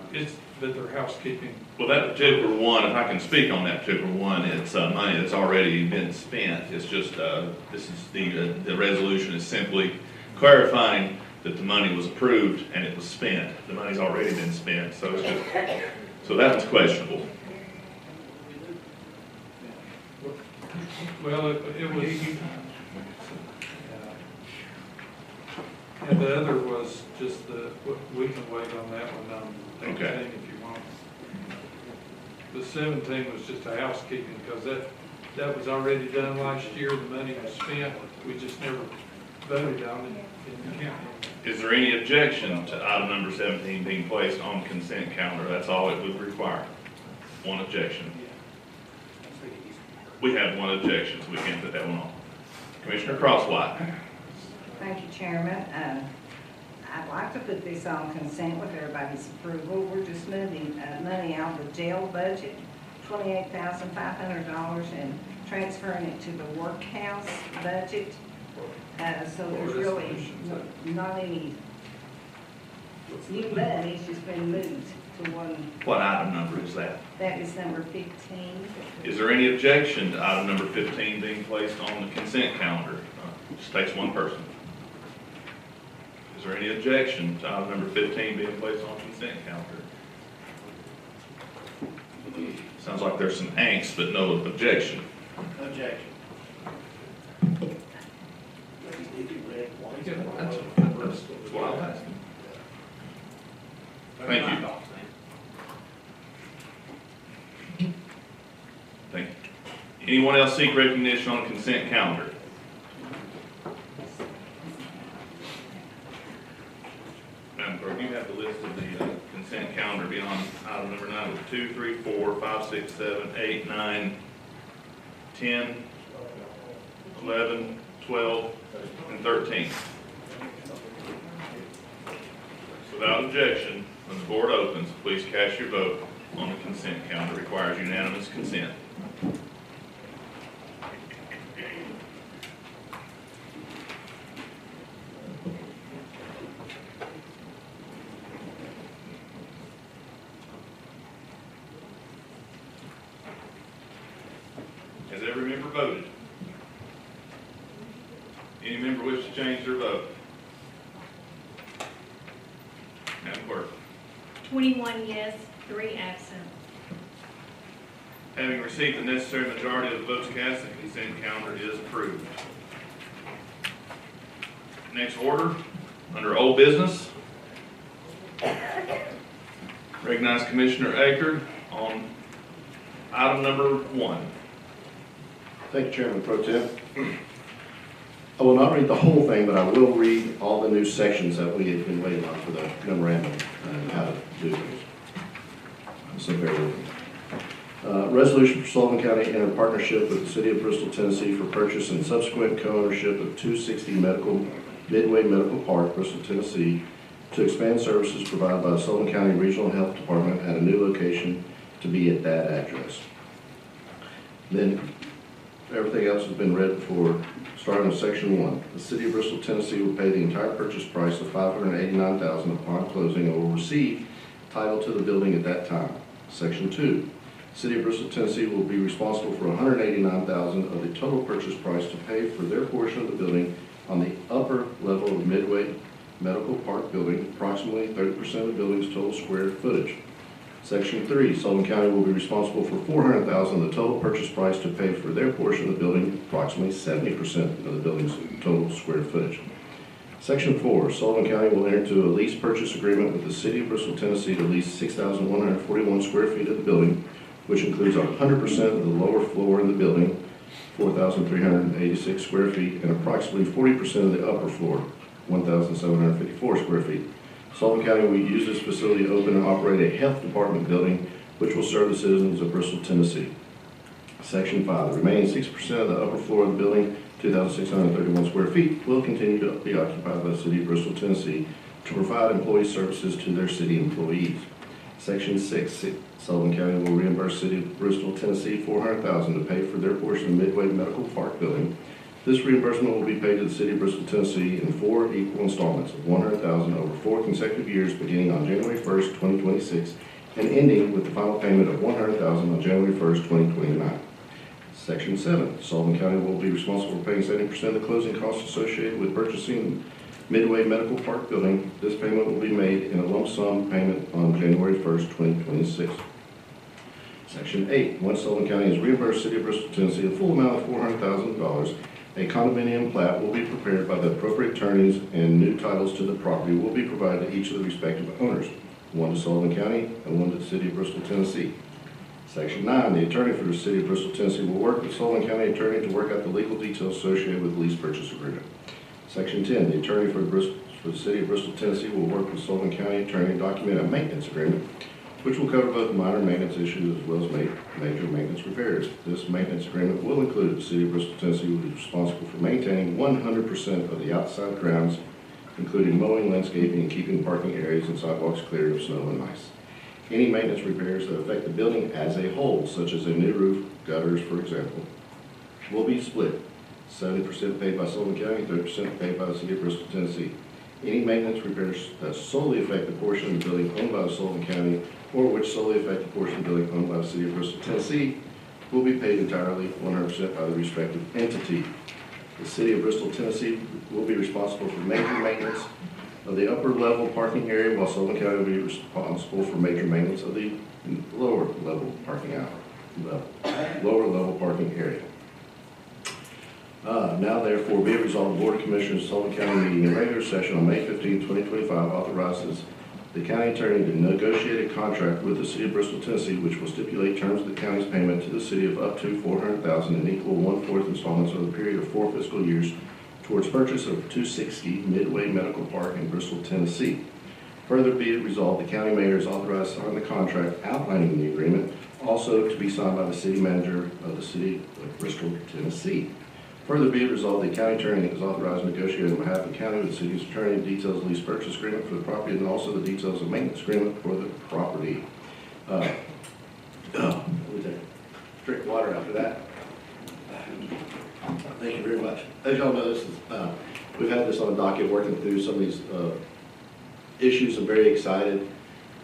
include money. But they're housekeeping. Well, that particular one, if I can speak on that particular one, it's money that's already been spent. It's just, this is the resolution is simply clarifying that the money was approved and it was spent. The money's already been spent, so it's just, so that was questionable. Well, it was, and the other was just we can wait on that one, 18 Okay. if you want. The 17 was just a housekeeping, because that was already done last year, the money was spent, we just never voted on it in the county. Is there any objection to item number 17 being placed on consent calendar? That's all it would require. One objection. We have one objection, so we can't put that one on. Commissioner Crosswhite. Thank you, Chairman. I'd like to put this on consent with everybody's approval. We're just moving money out of the jail budget, $28,500, and transferring it to the workhouse budget. So there's really not any new money, it's just been moved to one. What item number is that? That is number 15. Is there any objection to item number 15 being placed on the consent calendar? Just takes one person. Is there any objection to item number 15 being placed on consent calendar? Sounds like there's some angst, but no objection. Objection. That's what I'm asking. Thank you. Thank you. Anyone else seek recognition on the consent calendar? Madam Clerk, you have the list of the consent calendar beyond item number 9 with 2, 3, 4, 5, 6, 7, 8, 9, 10, 11, 12, and 13. Without objection, when the board opens, please cast your vote on the consent calendar. It requires unanimous consent. Has every member voted? Any member wish to change their vote? Madam Clerk. 21 yes, 3 absent. Having received the necessary majority of the votes cast, the consent calendar is approved. Next order, under old business. Recognize Commissioner Aker on item number 1. Thank you, Chairman Pro Tem. I will not read the whole thing, but I will read all the new sections that we have been waiting on for the memorandum and how to do things. So bear with me. Resolution for Sullivan County enter partnership with the City of Bristol, Tennessee for purchase and subsequent co-ownership of 260 Midway Medical Park, Bristol, Tennessee, to expand services provided by the Sullivan County Regional Health Department at a new location to be at that address. Then everything else has been read before. Starting with Section 1, the City of Bristol, Tennessee will pay the entire purchase price of $589,000 upon closing and will receive title to the building at that time. Section 2, City of Bristol, Tennessee will be responsible for $189,000 of the total purchase price to pay for their portion of the building on the upper level of Midway Medical Park building, approximately 30% of the building's total square footage. Section 3, Sullivan County will be responsible for $400,000 of the total purchase price to pay for their portion of the building, approximately 70% of the building's total square footage. Section 4, Sullivan County will enter into a lease purchase agreement with the City of Bristol, Tennessee to lease 6,141 square feet of the building, which includes 100% of the lower floor in the building, 4,386 square feet, and approximately 40% of the upper floor, 1,754 square feet. Sullivan County will use this facility to open and operate a health department building, which will serve the citizens of Bristol, Tennessee. Section 5, the remaining 6% of the upper floor of the building, 2,631 square feet, will continue to be occupied by the City of Bristol, Tennessee to provide employee services to their city employees. Section 6, Sullivan County will reimburse City of Bristol, Tennessee $400,000 to pay for their portion of Midway Medical Park building. This reimbursement will be paid to the City of Bristol, Tennessee in 4 equal installments of $100,000 over 4 consecutive years beginning on January 1st, 2026 and ending with the final payment of $100,000 on January 1st, 2029. Section 7, Sullivan County will be responsible for paying 70% of the closing costs associated with purchasing Midway Medical Park building. This payment will be made in a lump sum payment on January 1st, 2026. Section 8, once Sullivan County has reimbursed City of Bristol, Tennessee the full amount of $400,000, a condominium plat will be prepared by the appropriate attorneys and new titles to the property will be provided to each of the respective owners, one to Sullivan County and one to the City of Bristol, Tennessee. Section 9, the attorney for the City of Bristol, Tennessee will work with Sullivan County attorney to work out the legal details associated with the lease purchase agreement. Section 10, the attorney for the City of Bristol, Tennessee will work with Sullivan County attorney to document a maintenance agreement, which will cover both minor maintenance issues as well as major maintenance repairs. This maintenance agreement will include the City of Bristol, Tennessee will be responsible for maintaining 100% of the outside grounds, including mowing, landscaping, and keeping parking areas and sidewalks clear of snow and ice. Any maintenance repairs that affect the building as a whole, such as a new roof, gutters, for example, will be split. 70% paid by Sullivan County, 30% paid by the City of Bristol, Tennessee. Any maintenance repairs that solely affect the portion of the building owned by Sullivan County or which solely affect the portion of the building owned by the City of Bristol, Tennessee will be paid entirely 100% by the respective entity. The City of Bristol, Tennessee will be responsible for major maintenance of the upper level parking area, while Sullivan County will be responsible for major maintenance of the lower level parking area. Now therefore be it resolved, the Board of Commissioners of Sullivan County meeting in regular session on May 15, 2025 authorizes the county attorney to negotiate a contract with the City of Bristol, Tennessee, which will stipulate terms of the county's payment to the city of up to $400,000 in equal 1/4 installments over the period of 4 fiscal years towards purchase of 260 Midway Medical Park in Bristol, Tennessee. Further be it resolved, the county mayor is authorized to sign the contract outlining the agreement, also to be signed by the city manager of the City of Bristol, Tennessee. Further be it resolved, the county attorney is authorized to negotiate on behalf of the county with the city's attorney details of lease purchase agreement for the property and also the details of maintenance agreement for the property. Let me take a drink of water after that. Thank you very much. As y'all know, this is, we've had this on the docket working through some of these issues. I'm very excited.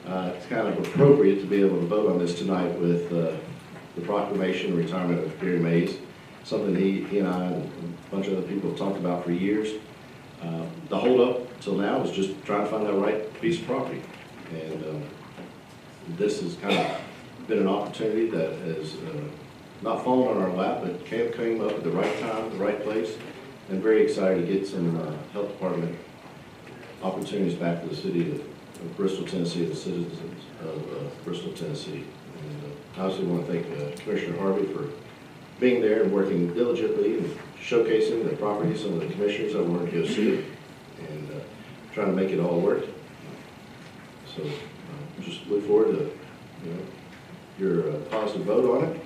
It's kind of appropriate to be able to vote on this tonight with the proclamation and retirement of Gary Mays. Something he and I and a bunch of other people have talked about for years. The holdup till now is just trying to find that right piece of property. And this has kind of been an opportunity that has not fallen on our lap, but came up at the right time, the right place. And very excited to get some health department opportunities back to the city of Bristol, Tennessee, and the citizens of Bristol, Tennessee. And I also want to thank Commissioner Harvey for being there and working diligently and showcasing the properties of the commissioners that wanted to go see it and trying to make it all work. So just look forward to your positive vote on it.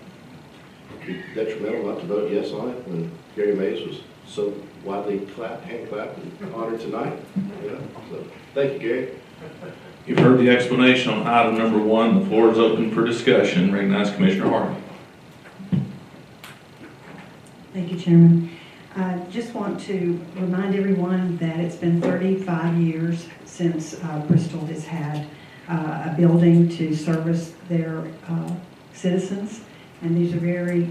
It'd be detrimental not to vote yes on it when Gary Mays was so widely hand clapped and honored tonight. So thank you, Gary. You've heard the explanation on item number 1. The floor is open for discussion. Recognize Commissioner Harvey. Thank you, Chairman. I just want to remind everyone that it's been 35 years since Bristol has had a building to service their citizens, and these are very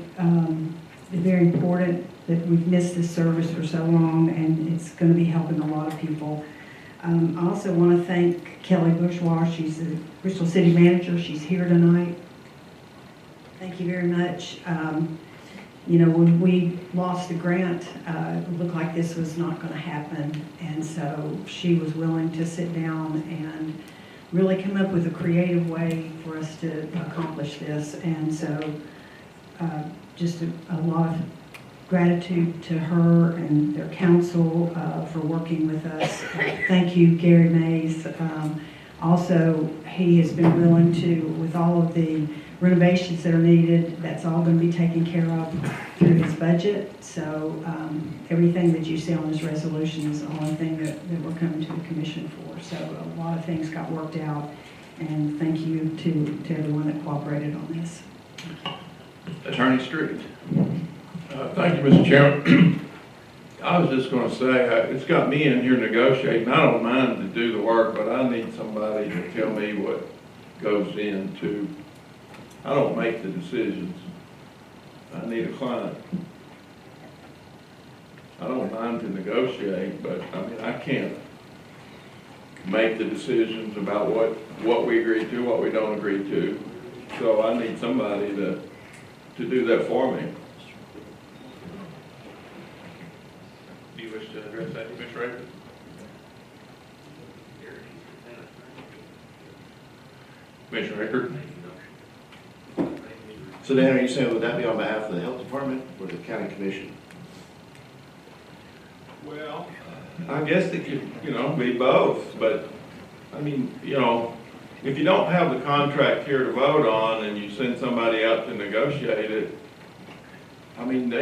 important that we've missed this service for so long, and it's going to be helping a lot of people. I also want to thank Kelly Bourgeois. She's the Bristol City Manager. She's here tonight. Thank you very much. you know, when we lost the grant, it looked like this was not going to happen. And so she was willing to sit down and really come up with a creative way for us to accomplish this. And so just a lot of gratitude to her and their council for working with us. Thank you, Gary Mays. Also, he has been willing to, with all of the renovations that are needed, that's all going to be taken care of through his budget. So everything that you see on this resolution is the only thing that we're coming to the commission for. So a lot of things got worked out, and thank you to everyone that cooperated on this. Attorney Street. Thank you, Mr. Chairman. I was just going to say, it's got me in here negotiating. I don't mind to do the work, but I need somebody to tell me what goes into. I don't make the decisions. I need a client. I don't mind to negotiate, but I mean, I can't make the decisions about what we agree to, what we don't agree to. So I need somebody to do that for me. Do you wish to address that, Commissioner Raker? Commissioner Raker? So Dan, are you saying would that be on behalf of the health department or the county commission? Well, I guess it could, be both, but, I mean, if you don't have the contract here to vote on and you send somebody out to negotiate it, I mean,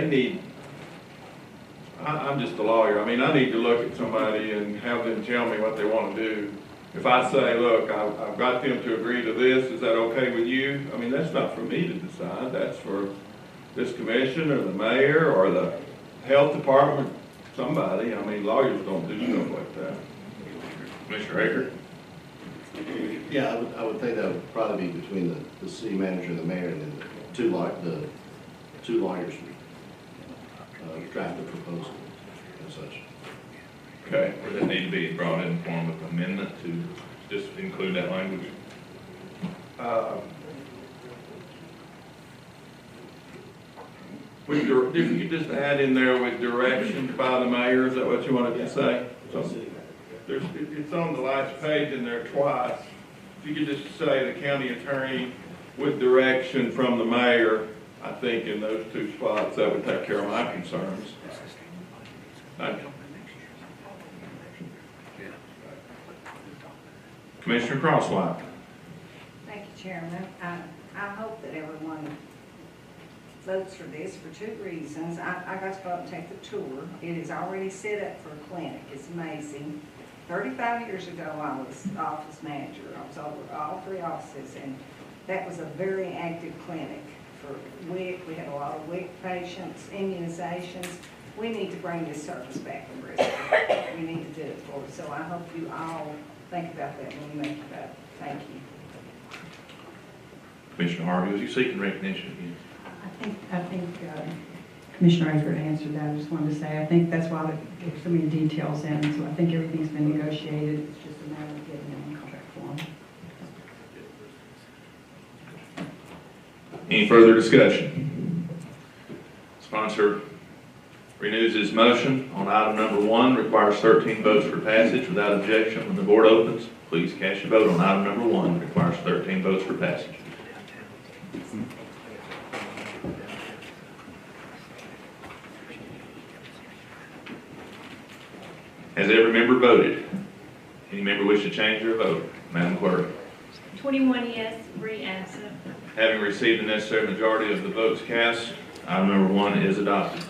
I'm just a lawyer. I mean, I need to look at somebody and have them tell me what they want to do. If I say, look, I've got them to agree to this, is that okay with you? I mean, that's not for me to decide. That's for this commission or the mayor or the health department, somebody. I mean, lawyers don't do stuff like that. Commissioner Raker? Yeah, I would think that would probably be between the city manager and the mayor, and then the two lawyers draft the proposal and such. Okay, would that need to be brought in form of amendment to just include that language? If you just add in there with direction by the mayor, is that what you wanted to say? So, it's on the last page in there twice. If you could just say the county attorney with direction from the mayor, I think in those two spots, that would take care of my concerns. Thank you. Commissioner Crosswhite. Thank you, Chairman. I hope that everyone votes for this for two reasons. I got to go out and take the tour. It is already set up for a clinic. It's amazing. 35 years ago, I was office manager. I was over all three offices, and that was a very active clinic for WIC. We had a lot of WIC patients, immunizations. We need to bring this service back in Bristol. We need to do it for us. So I hope you all think about that when you make your vote. Thank you. Commissioner Harvey, was you seeking recognition again? I think Commissioner Aker answered that. I just wanted to say, I think that's why there's so many details in, so I think everything's been negotiated. It's just a matter of getting it in contract form. Any further discussion? Sponsor renews his motion on item number 1, requires 13 votes for passage without objection. When the board opens, please cast your vote on item number 1, requires 13 votes for passage. Has every member voted? Any member wish to change their vote? Madam Clerk. 21 yes, 3 absent. Having received the necessary majority of the votes cast, item number 1 is adopted.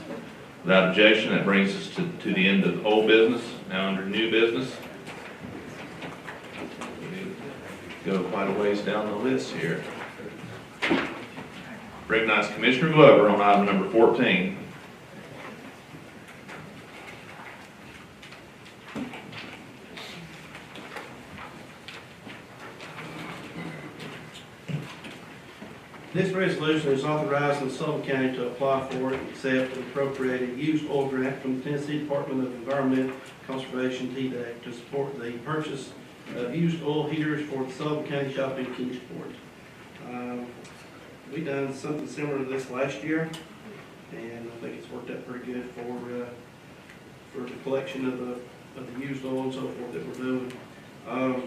Without objection, that brings us to the end of old business. Now under new business. We go quite a ways down the list here. Recognize Commissioner Glover on item number 14. This resolution is authorizing Sullivan County to apply for, accept, and appropriate a used oil grant from the Tennessee Department of Environmental Conservation, TDEC, to support the purchase of used oil heaters for the Sullivan County shop in Kingsport. We done something similar to this last year. and I think it's worked out pretty good for the collection of the used oil and so forth that we're doing. The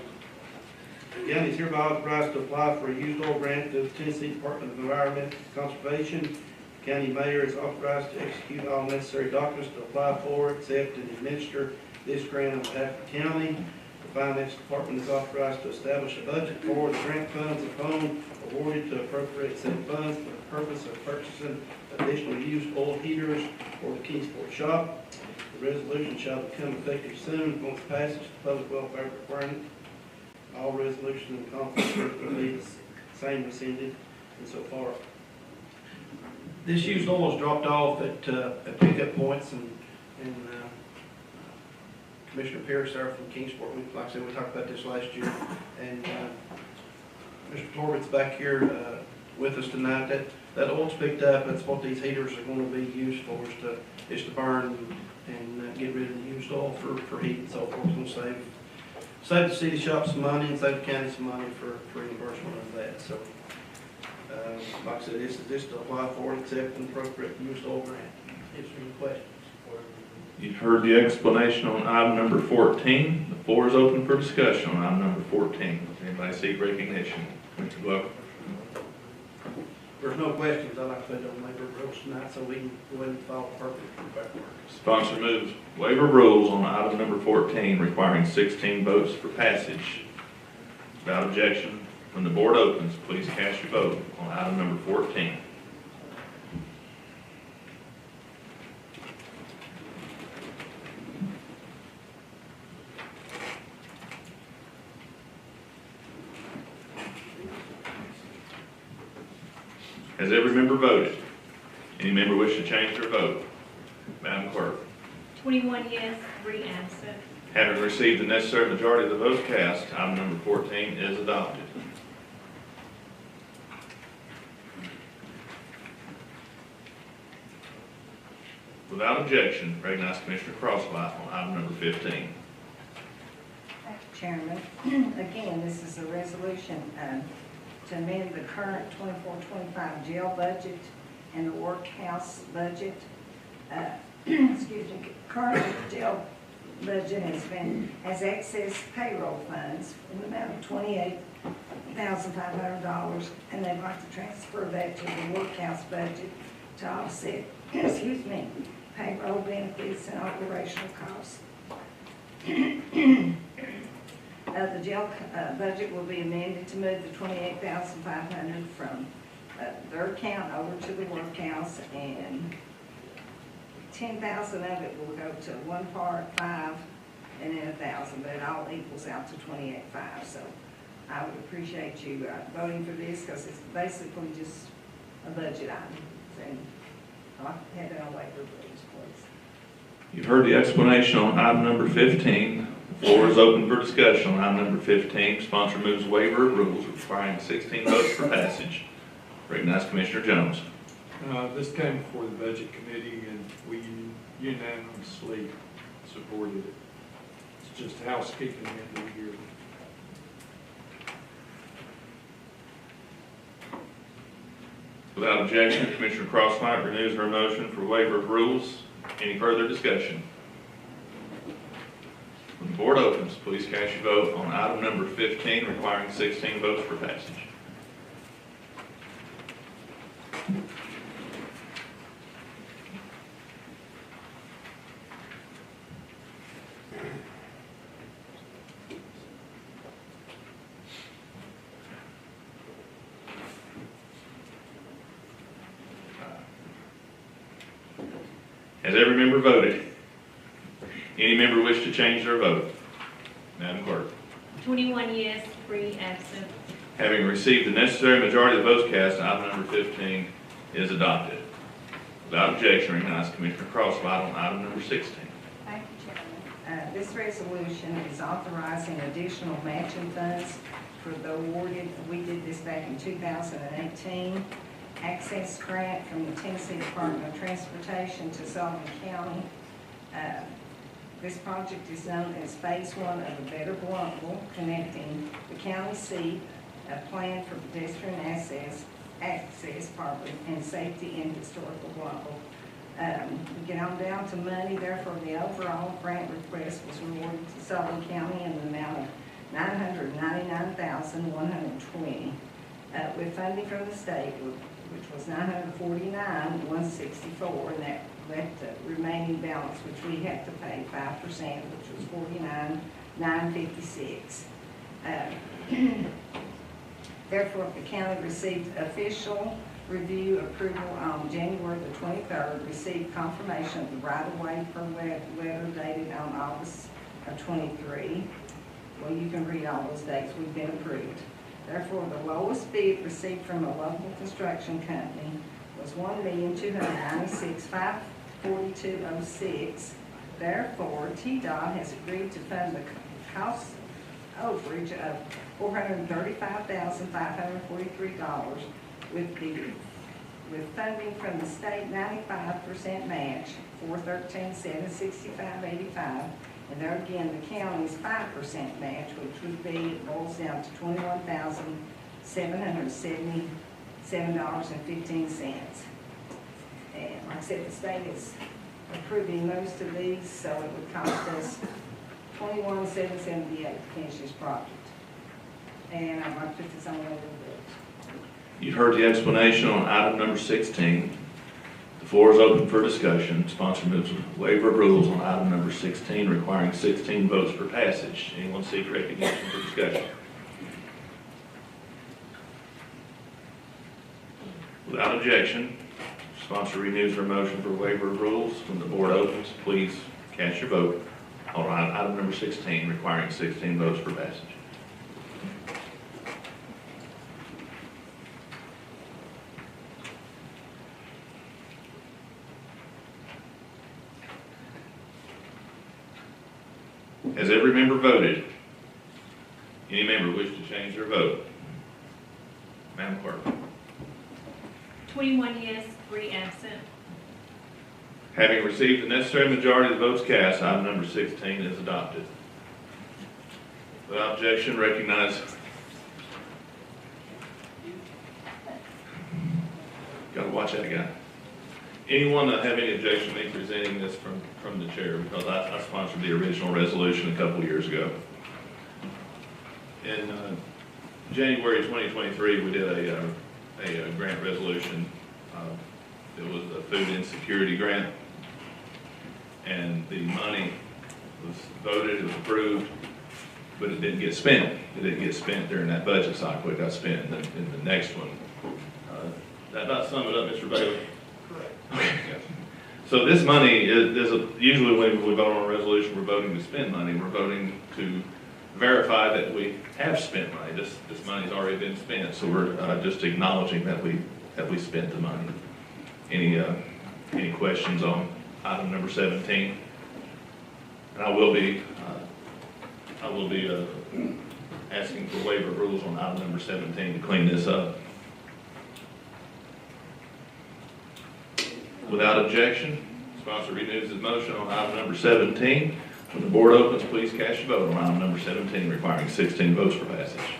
county is hereby authorized to apply for a used oil grant to the Tennessee Department of Environmental Conservation. The county mayor is authorized to execute all necessary documents to apply for, accept, and administer this grant on behalf of the county. The finance department is authorized to establish a budget for the grant funds upon awarded to appropriate said funds for the purpose of purchasing additional used oil heaters for the Kingsport shop. The resolution shall become effective soon upon its passage to public welfare requirement. All resolutions in conflict will be the same rescinded insofar. This used oil is dropped off at pickup points, and Commissioner Pierce there from Kingsport, like I said, we talked about this last year, and Mr. Torbett's back here with us tonight. That oil's picked up. That's what these heaters are going to be used for, is to burn and get rid of the used oil for heat and so forth. It's going to save the city shop some money and save the county some money for reimbursement of that. So, like I said, this is just to apply for and accept an appropriate used oil grant. Answer any questions? You've heard the explanation on item number 14. The floor is open for discussion on item number 14. Does anybody seek recognition? Mr. Glover. There's no questions. I'd like to put it on waiver rules tonight so we can go ahead and file appropriate paperwork. Sponsor moves waiver rules on item number 14 requiring 16 votes for passage. Without objection, when the board opens, please cast your vote on item number 14. Has every member voted? Any member wish to change their vote? Madam Clerk. 21 yes, 3 absent. Having received the necessary majority of the votes cast, item number 14 is adopted. Without objection, recognize Commissioner Crosslight on item number 15. Thank you, Chairman. Again, this is a resolution to amend the current 24-25 jail budget and the workhouse budget. Excuse me, current jail budget has excess payroll funds in the amount of $28,500, and they'd like to transfer that to the workhouse budget to offset, excuse me, payroll benefits and operational costs. The jail budget will be amended to move the $28,500 from their account over to the workhouse, and 10,000 of it will go to one part, 5, and then 1,000, but it all equals out to 28,500. So I would appreciate you voting for this, because it's basically just a budget item. And I'll have it on waiver, please. You've heard the explanation on item number 15. The floor is open for discussion on item number 15. Sponsor moves waiver of rules requiring 16 votes for passage. Recognize Commissioner Jones. This came before the Budget Committee, and we unanimously supported it. It's just housekeeping at the year. Without objection, Commissioner Crosslight renews her motion for waiver of rules. Any further discussion? When the board opens, please cast your vote on item number 15 requiring 16 votes for passage. Has every member voted? Any member wish to change their vote? Madam Clerk. 21 yes, 3 absent. Having received the necessary majority of the votes cast, item number 15 is adopted. Without objection, recognize Commissioner Crosslight on item number 16. Thank you, Chairman. This resolution is authorizing additional matching funds for the awarded, we did this back in 2018, access grant from the Tennessee Department of Transportation to Sullivan County. This project is known as Phase 1 of the Better Bluntville, connecting the county seat, a plan for pedestrian access Department and Safety and Historical Level. We get on down to money, therefore the overall grant request was awarded to Sullivan County in the amount of $999,120. With funding from the state, which was $949,164, and that left the remaining balance, which we had to pay 5%, which was $49,956. Therefore, the county received official review approval on January the 23rd, received confirmation of the right-of-way per letter dated on August of 23. Well, you can read all those dates. We've been approved. Therefore, the lowest bid received from a local construction company was $1,296,542.06. Therefore, TDOT has agreed to fund the cost overage of $435,543 with funding from the state 95% match, $413,765.85. And there again, the county's 5% match, which would be, it boils down to $21,777.15. And like I said, the state is approving most of these, so it would cost us $21,778 to finish this project. And I'd like to put this on a little bit. You've heard the explanation on item number 16. The floor is open for discussion. Sponsor moves a waiver of rules on item number 16, requiring 16 votes for passage. Anyone seek recognition for discussion? Without objection, sponsor renews her motion for waiver of rules. When the board opens, please cast your vote on item number 16, requiring 16 votes for passage. Has every member voted? Any member wish to change their vote? Madam Clerk. 21 yes, 3 absent. Having received the necessary majority of the votes cast, item number 16 is adopted. Without objection, recognize. Got to watch that guy. Anyone that have any objection to me presenting this from the chair, because I sponsored the original resolution a couple of years ago. In January 2023, we did a grant resolution. It was a food insecurity grant, and the money was voted, it was approved, but it didn't get spent. It didn't get spent during that budget cycle. It got spent in the next one. That about sum it up, Mr. Bailey? Correct. Okay. So this money usually when we vote on a resolution, we're voting to spend money. We're voting to verify that we have spent money. This money's already been spent, so we're just acknowledging that we spent the money. Any questions on item number 17? And I will be asking for waiver of rules on item number 17 to clean this up. Without objection, sponsor renews his motion on item number 17. When the board opens, please cast your vote on item number 17, requiring 16 votes for passage.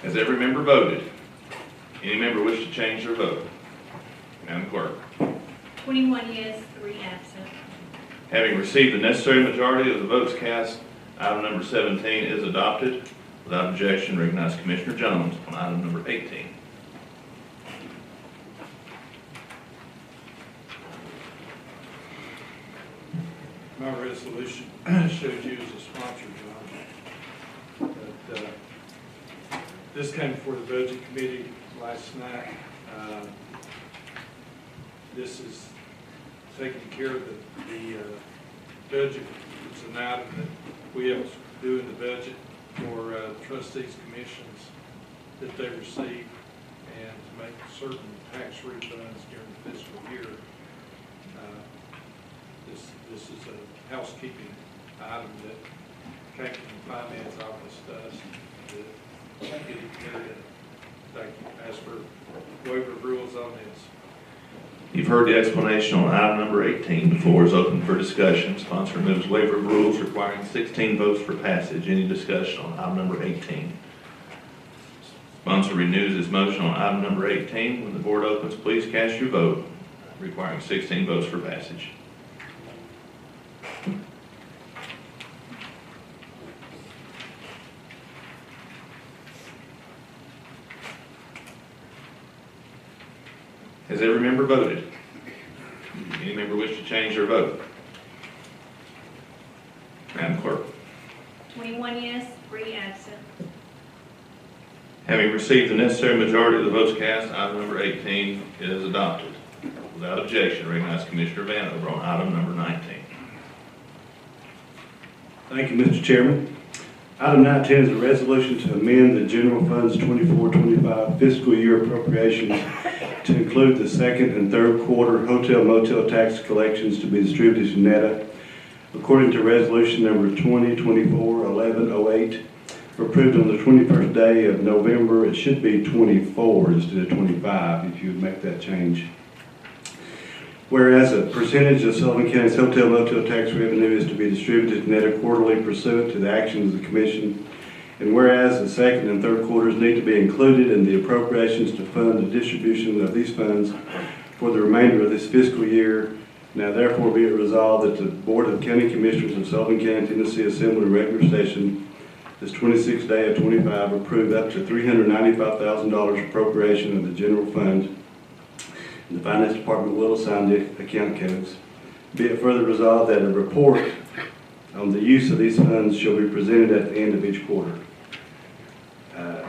Has every member voted? Any member wish to change their vote? Madam Clerk. 21 yes, 3 absent. Having received the necessary majority of the votes cast, item number 17 is adopted. Without objection, recognize Commissioner Jones on item number 18. My resolution shows you as a sponsor, John. But, this came before the Budget Committee last night. This is taking care of the budget. It's an item that we have to do in the budget for trustees' commissions that they receive and to make certain tax refunds during the fiscal year. This is a housekeeping item that came from the finance office to us to get it carried. Thank you. Ask for waiver of rules on this. You've heard the explanation on item number 18. The floor is open for discussion. Sponsor moves waiver of rules requiring 16 votes for passage. Any discussion on item number 18? Sponsor renews his motion on item number 18. When the board opens, please cast your vote, requiring 16 votes for passage. Has every member voted? Any member wish to change their vote? Madam Clerk. 21 yes, 3 absent. Having received the necessary majority of the votes cast, item number 18 is adopted. Without objection, recognize Commissioner Vanover on item number 19. Thank you, Mr. Chairman. Item 19 is a resolution to amend the general fund's 24-25 fiscal year appropriations to include the second and third quarter hotel motel tax collections to be distributed to NETA according to resolution number 2024-1108, approved on the 21st day of November. It should be 24 instead of 25 if you would make that change. Whereas a percentage of Sullivan County's hotel motel tax revenue is to be distributed to NETA quarterly pursuant to the actions of the Commission, and whereas the second and third quarters need to be included in the appropriations to fund the distribution of these funds for the remainder of this fiscal year, now therefore be it resolved that the Board of County Commissioners of Sullivan County, Tennessee assembled in regular session this 26th day of 25 approved up to $395,000 appropriation of the general fund. The Finance Department will assign the account codes. Be it further resolved that a report on the use of these funds shall be presented at the end of each quarter. I'd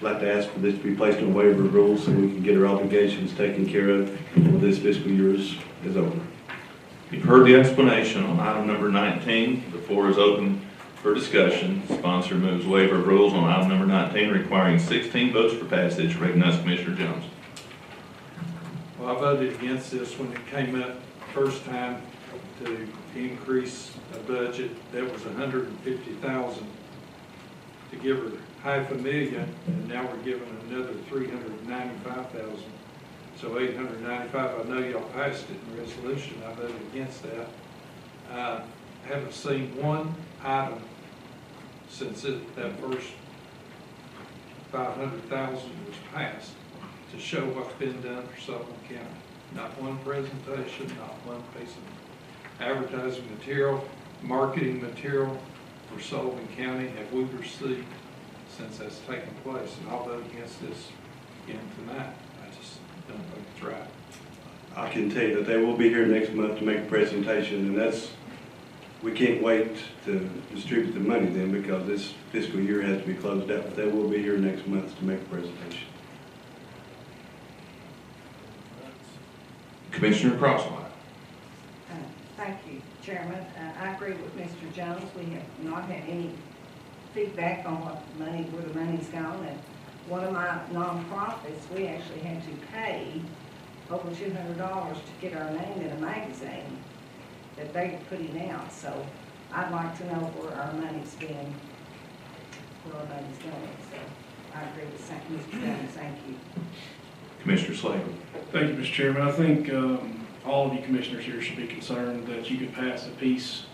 like to ask for this to be placed on waiver of rules so we can get our obligations taken care of before this fiscal year is over. You've heard the explanation on item number 19. The floor is open for discussion. Sponsor moves waiver of rules on item number 19 requiring 16 votes for passage. Recognize Commissioner Jones. Well, I voted against this when it came up first time to increase a budget that was $150,000 to give her $500,000, and now we're giving another $395,000. So $895. I know y'all passed it in resolution. I voted against that. I haven't seen one item since that first $500,000 was passed to show what's been done for Sullivan County. Not one presentation, not one piece of advertising material, marketing material for Sullivan County have we received since that's taken place. And I'll vote against this again tonight. I just don't think it's right. I can tell you that they will be here next month to make a presentation, and we can't wait to distribute the money then because this fiscal year has to be closed out, but they will be here next month to make a presentation. Commissioner Crosswhite. Thank you, Chairman. I agree with Mr. Jones. We have not had any feedback on where the money's gone. And one of my nonprofits, we actually had to pay over $200 to get our name in a magazine that they were putting out. So I'd like to know where our money's going. So I agree with Mr. Jones. Thank you. Commissioner Sullivan. Thank you, Mr. Chairman. I think all of you commissioners here should be concerned that you could pass a peace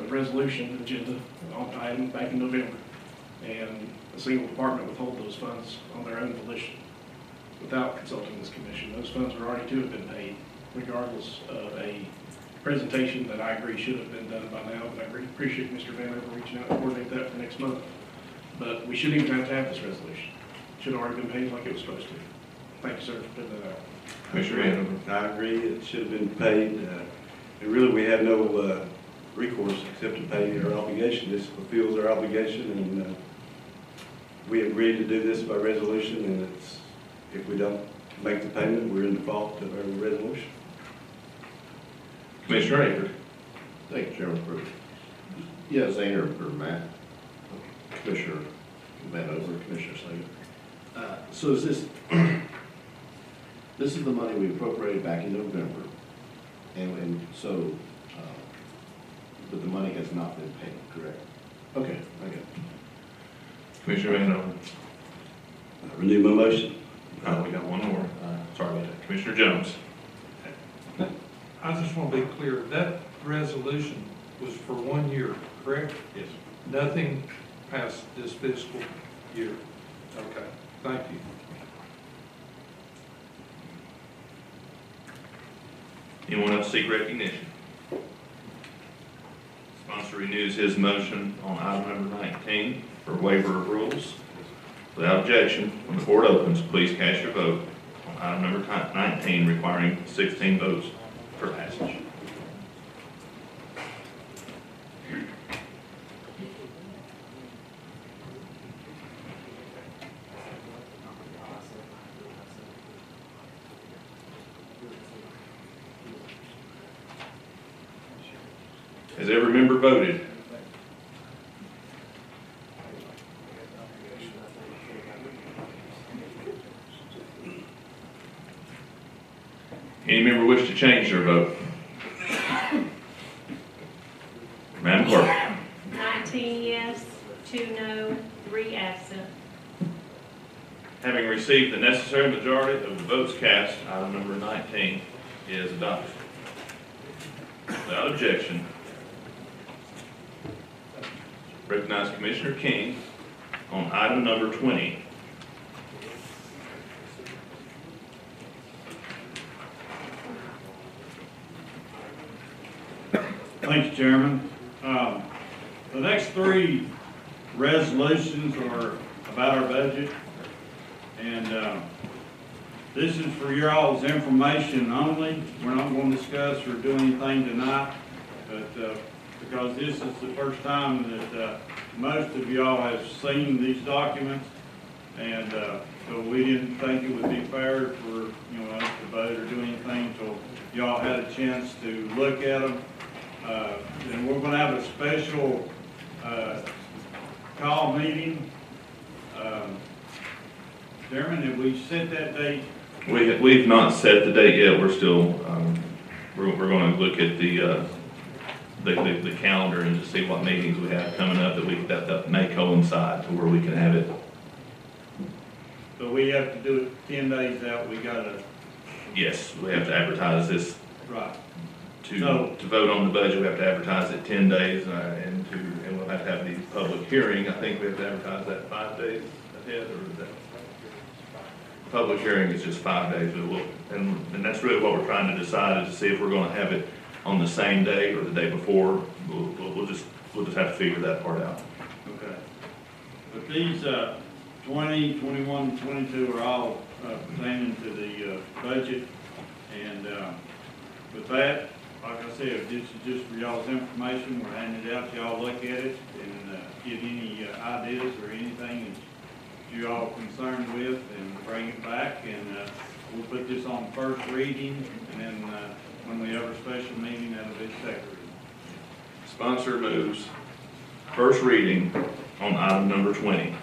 resolution agenda on item back in November, and a single department withhold those funds on their own volition without consulting this commission. Those funds are already to have been paid, regardless of a presentation that I agree should have been done by now. But I appreciate Mr. Vanover reaching out to coordinate that for next month. But we shouldn't even have to have this resolution. It should have already been paid like it was supposed to. Thank you, sir, for putting that out. Commissioner Vanover. I agree. It should have been paid. And really, we have no recourse except to pay our obligation. This fulfills our obligation, and we agreed to do this by resolution. And if we don't make the payment, we're in default of our resolution. Commissioner Akers. Thank you, Chairman. Yeah, Zane or Matt. Commissioner Vanover, Commissioner Slater. So is this, this is the money we appropriated back in November, and so, but the money has not been paid, correct? Okay, I get it. Commissioner Vanover. Renew my motion. We got one more. Sorry about that. Commissioner Jones. I just want to be clear, that resolution was for 1 year, correct? Yes. Nothing past this fiscal year. Okay, thank you. Anyone else seek recognition? Sponsor renews his motion on item number 19 for waiver of rules. Without objection, when the board opens, please cast your vote on item number 19 requiring 16 votes for passage. Has every member voted? Any member wish to change their vote? Madam Clerk. 19 yes, 2 no, 3 absent. Having received the necessary majority of the votes cast, item number 19 is adopted. Without objection, recognize Commissioner King on item number 20. Thank you, Chairman. The next 3 resolutions are about our budget, and this is for your all's information only. We're not going to discuss or do anything tonight, but because this is the first time that most of y'all have seen these documents, and so we didn't think it would be fair for us to vote or do anything until y'all had a chance to look at them. And we're going to have a special call meeting. Chairman, have we set that date? We've not set the date yet. We're still we're going to look at the calendar and to see what meetings we have coming up that may coincide to where we can have it. So we have to do it 10 days out. We got to. Yes, we have to advertise this. Right. To vote on the budget, we have to advertise it 10 days, and we'll have to have the public hearing. I think we have to advertise that 5 days ahead, or is that? Public hearing is just 5 days, but and that's really what we're trying to decide, is to see if we're going to have it on the same day or the day before. We'll just have to figure that part out. Okay. But these 20, 21, 22 are all pertaining to the budget, and with that, like I said, this is just for y'all's information. We're handing it out to y'all, look at it, and get any ideas or anything that you all concerned with, and bring it back, and we'll put this on first reading, and then when we have a special meeting, that'll be second reading. Sponsor moves first reading on item number 20.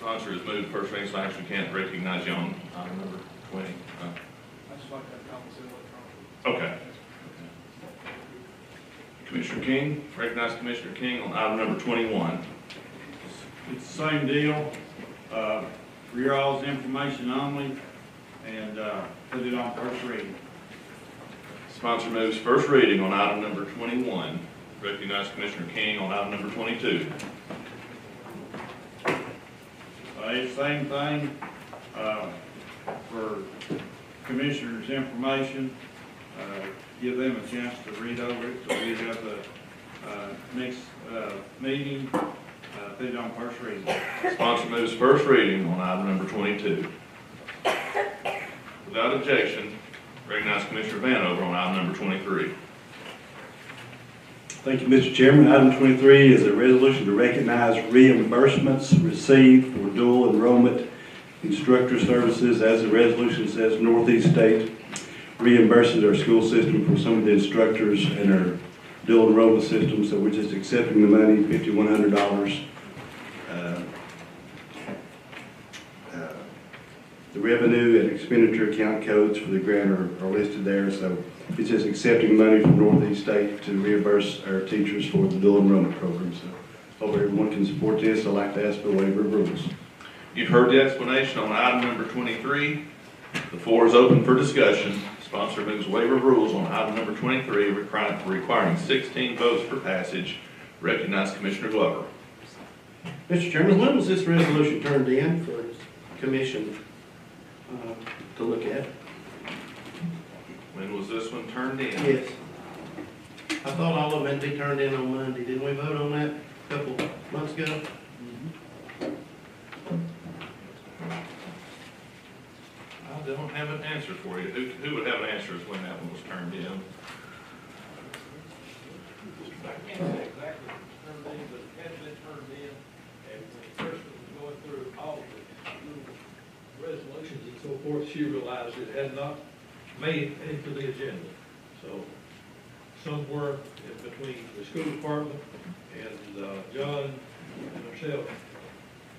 Sponsor has moved first reading, so I actually can't recognize you on item number 20. I just like that comment electronically. Okay. Commissioner King, recognize Commissioner King on item number 21. It's the same deal, for your all's information only, and put it on first reading. Sponsor moves first reading on item number 21. Recognize Commissioner King on item number 22. It's the same thing, for commissioners' information, give them a chance to read over it, so we have the next meeting, put it on first reading. Sponsor moves first reading on item number 22. Without objection, recognize Commissioner Vanover on item number 23. Thank you, Mr. Chairman. Item 23 is a resolution to recognize reimbursements received for dual enrollment instructor services. As the resolution says, Northeast State reimburses our school system for some of the instructors in our dual enrollment system, so we're just accepting the money, $5,100. The revenue and expenditure account codes for the grant are listed there, so it's just accepting money from Northeast State to reimburse our teachers for the dual enrollment program. So hope everyone can support this. I'd like to ask for a waiver of rules. You've heard the explanation on item number 23. The floor is open for discussion. Sponsor moves waiver of rules on item number 23, requiring 16 votes for passage. Recognize Commissioner Glover. Mr. Chairman, when was this resolution turned in for the commission to look at? When was this one turned in? Yes. I thought all of them had to be turned in on Monday. Didn't we vote on that a couple months ago? I don't have an answer for you. Who would have an answer as when that one was turned in? I can't say exactly when it was turned in, but it had been turned in, and when the person was going through all the little resolutions and so forth, she realized it had not made it into the agenda. So somewhere in between the school department and John and herself,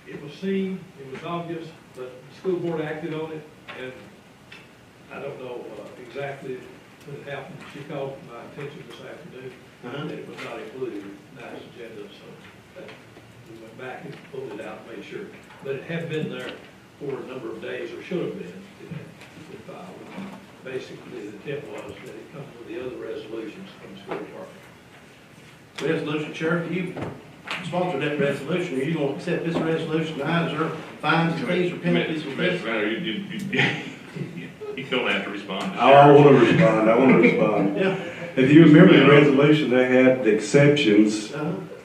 it was seen, it was obvious, but the school board acted on it, and I don't know exactly when it happened. She called my attention this afternoon, and it was not included in tonight's agenda, so that, we went back and pulled it out and made sure. But it had been there for a number of days, or should have been, it had been filed. Basically, the tip was that it comes with the other resolutions from the school department. Resolution, Sheriff, you sponsored that resolution. Are you going to accept this resolution tonight? Is there fines, fees, or penalties for this? You don't have to respond. I want to respond. Yeah. If you remember the resolution, they had the exceptions.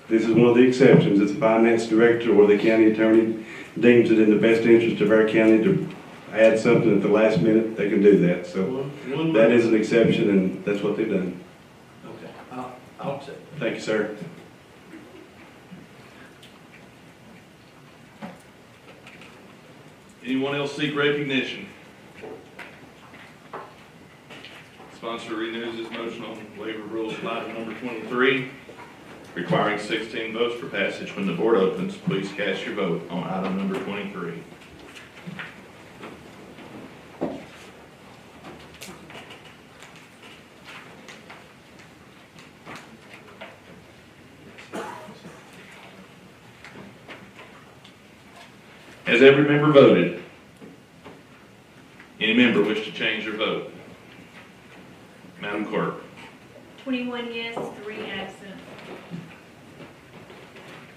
This is one of the exceptions. It's the finance director or the county attorney deems it in the best interest of our county to add something at the last minute, they can do that. So that is an exception, and that's what they've done. Okay, I'll accept. Thank you, sir. Anyone else seek recognition? Sponsor renews his motion on waiver of rules of item number 23, requiring 16 votes for passage. When the board opens, please cast your vote on item number 23. Has every member voted? Any member wish to change their vote? Madam Clerk. 21 yes, 3 absent.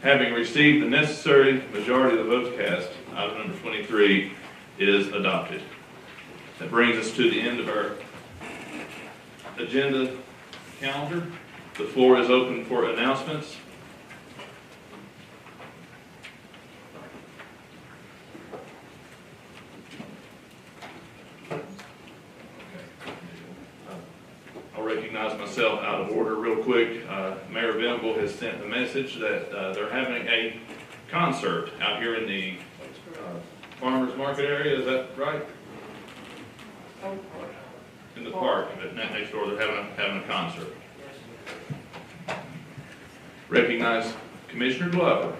Having received the necessary majority of the votes cast, item number 23 is adopted. That brings us to the end of our agenda calendar. The floor is open for announcements. I'll recognize myself out of order real quick. Mayor Venable has sent a message that they're having a concert out here in the farmers market area. Is that right? In the park next door, they're having a concert. Recognize Commissioner Glover.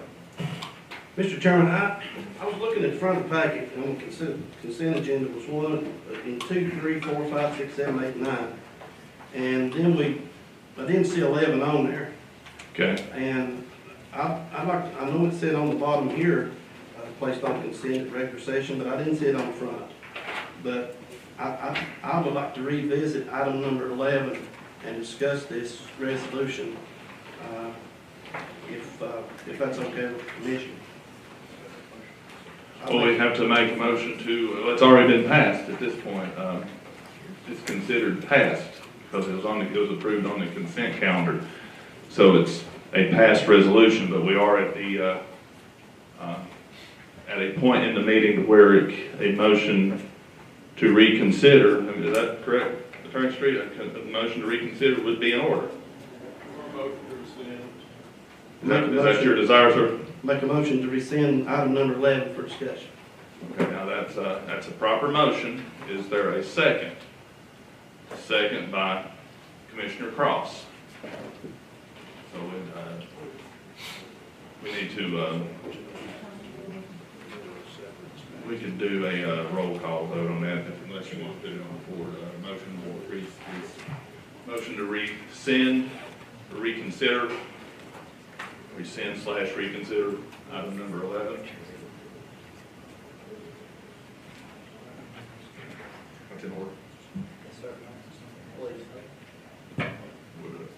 Mr. Chairman, I was looking at the front of the packet, and the consent agenda was 1, 2, 3, 4, 5, 6, 7, 8, 9. And then I didn't see 11 on there. Okay. And I know it said on the bottom here, placed on consent at regular session, but I didn't see it on the front. But I would like to revisit item number 11 and discuss this resolution, if that's okay with the commission. Well, we have to make a motion to, well, it's already been passed at this point. It's considered passed because it was approved on the consent calendar. So it's a passed resolution, but we are at a point in the meeting where a motion to reconsider, I mean, is that correct, Attorney Street? A motion to reconsider would be in order. Is that your desire, sir? Make a motion to rescind item number 11 for discussion. Okay, now that's a proper motion. Is there a second? Second by Commissioner Cross. So we need to, we can do a roll call vote on that unless you want to put it on the board. Motion to rescind, or reconsider, rescind/reconsider item number 11. in order? Yes, sir. Please. We'll do it.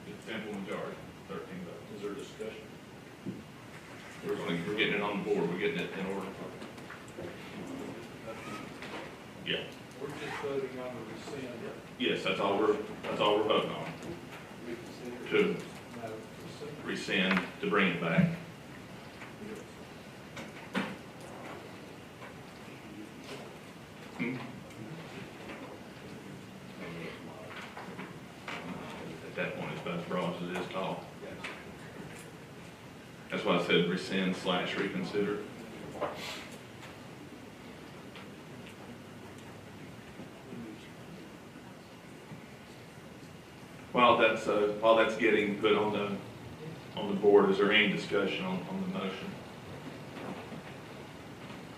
It's simple majority, 13 votes. Is there discussion? We're getting it on the board, we're getting it in order. Yeah, We're just voting on the rescind. yes, that's all we're voting on, to No, rescind, to bring it back. Hmm? At that point, it's about as broad as it is tall. That's why I said rescind / reconsider. While that's getting put on the board, is there any discussion on the motion?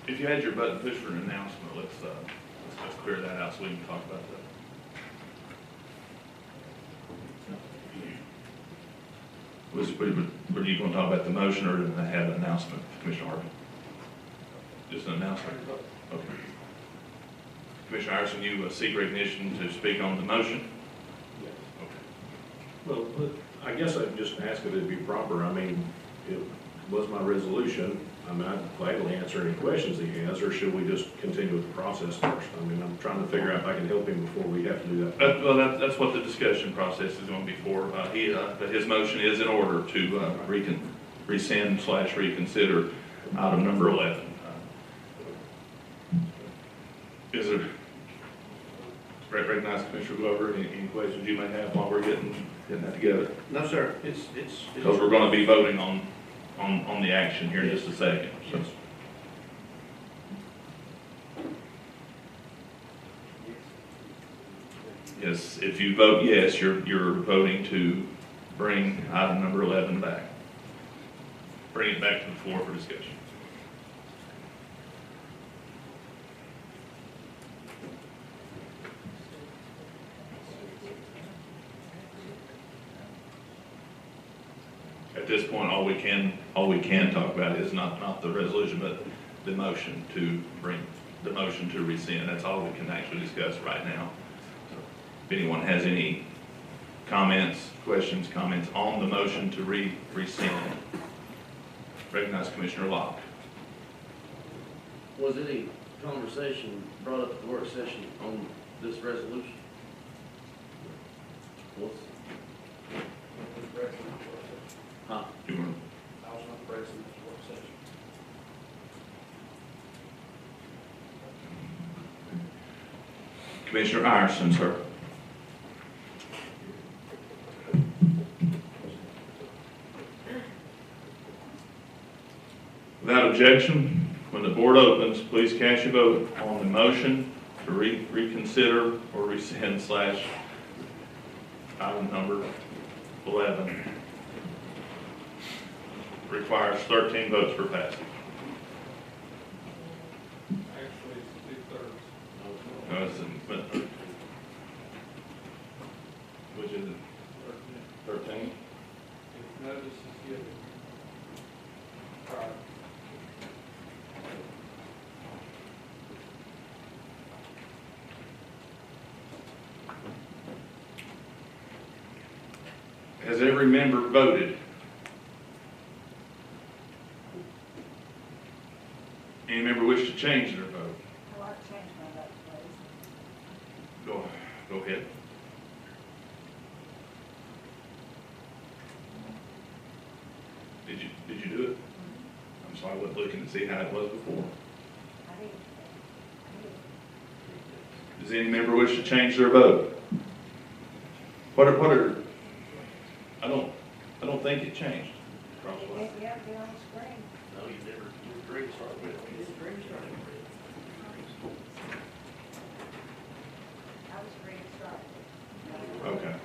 If you had your button pushed for an announcement, let's clear that out so we can talk about that. Were you going to talk about the motion, or did I have an announcement, Commissioner Harvey? Just an announcement? Okay. Commissioner Iverson, you seek recognition to speak on the motion? Well, I guess I'd just ask if it'd be proper. I mean, it was my resolution. I mean, I'd gladly answer any questions he has, or should we just continue with the process first? I mean, I'm trying to figure out if I can help him before we have to do that. Well, that's what the discussion process is going to be for. His motion is in order to rescind / reconsider item number 11. Is there, recognize Commissioner Glover, any questions you may have while we're getting that together? No, sir, it's. Because we're going to be voting on the action here in just a second. So. Yes, if you vote yes, you're voting to bring item number 11 back. Bring it back to the floor for discussion. At this point, all we can talk about is not the resolution, but the motion to rescind. That's all we can actually discuss right now. So, if anyone has any questions on the motion to rescind, recognize Commissioner Locke. Was any conversation brought up at the work session on this resolution? Huh? You want I was not present at the work session. Commissioner Iverson, sir. Without objection, when the board opens, please cast your vote on the motion to reconsider or rescind / item number 11. Requires 13 votes for passage. actually, it's 2/3. No, it's which is it? 13? If notice is given. Prior. Has every member voted? Any member wish to change their vote? I'd like to change my vote, please. Go ahead. Did you do it? I'm sorry, I wasn't looking to see how it was before. I did. Does any member wish to change their vote? What are, I don't think it changed. Crosswalk. Yeah, be on the screen. No, you never, you agreed to start with. The screen started. I was ready to start. Okay.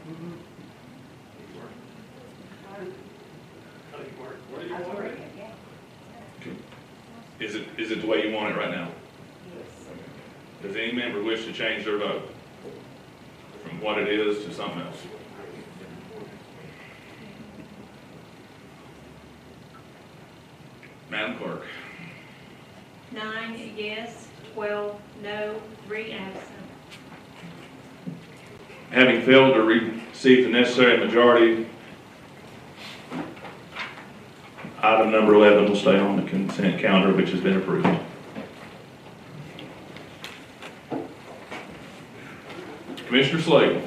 I was ready, yeah. Is it the way you want it right now? Yes. Does any member wish to change their vote from what it is to something else? Madam Clerk. 9 yes, 12 no, 3 absent. Having failed to receive the necessary majority, item number 11 will stay on the consent calendar, which has been approved. Commissioner Sullivan.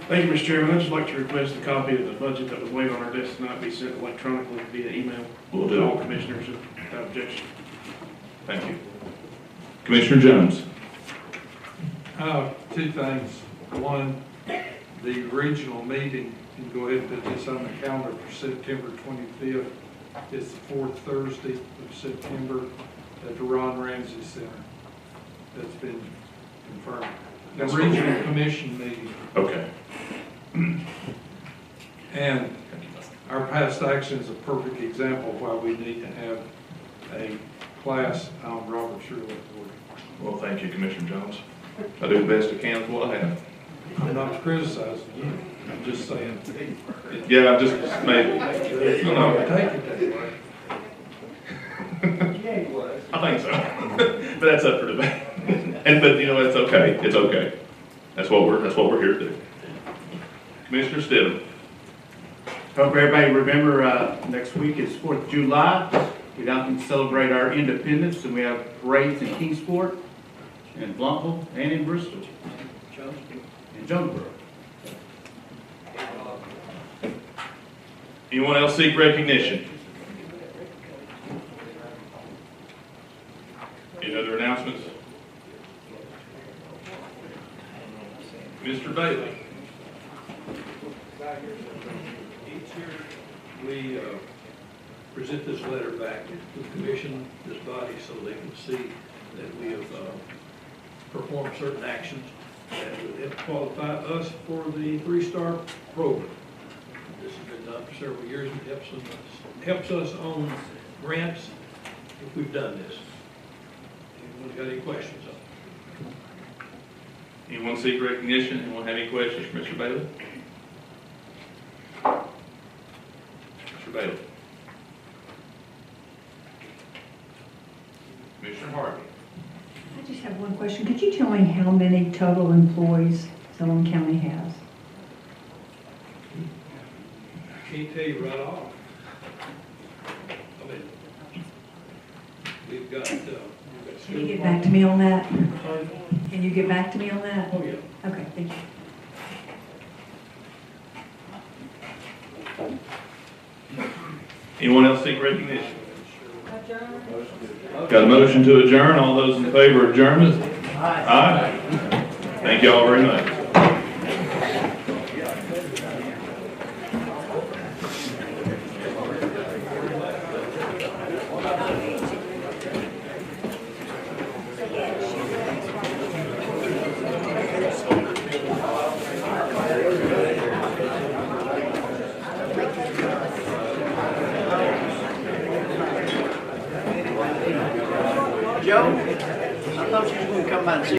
Thank you, Mr. Chairman. I'd just like to request a copy of the budget that was laid on our desk tonight be sent electronically via email. Will do. To all commissioners without objection. Thank you. Commissioner Jones. Two things. One, the regional meeting, you can go ahead and put this on the calendar for September 25th. It's the fourth Thursday of September at the Ron Ramsey Center. That's been confirmed. The regional commission meeting. Okay. And our past action is a perfect example of why we need to have a class on Robert's Rule of Order. Well, thank you, Commissioner Jones. I do the best I can with what I have. I'm not criticizing you, I'm just saying. Yeah, I just made, you know. Take it that way. I think so. But that's up for debate. But you know, it's okay. It's okay. That's what we're here to do. Commissioner Stidham. Hope everybody remember, next week is 4th of July. We out and celebrate our independence, and we have parades in Kingsport, in Blumpville, and in Bristol. In Jonesboro. Anyone else seek recognition? Any other announcements? Mr. Bailey. Each year, we present this letter back to the commission, this body, so they can see that we have performed certain actions that would help qualify us for the 3-star program. This has been done for several years. It helps us on grants if we've done this. Anyone got any questions on it? Anyone seek recognition? Anyone have any questions for Mr. Bailey? Mr. Bailey. Commissioner Harvey. I just have one question. Could you tell me how many total employees Sullivan County has? I can't tell you right off. I mean, we've got Can you get back to me on that? Can you get back to me on that? Oh, yeah. Okay, thank you. Anyone else seek recognition? Got a motion to adjourn. All those in favor of adjournment? Aye. Thank you all very much. Joe, I thought you was gonna come by and see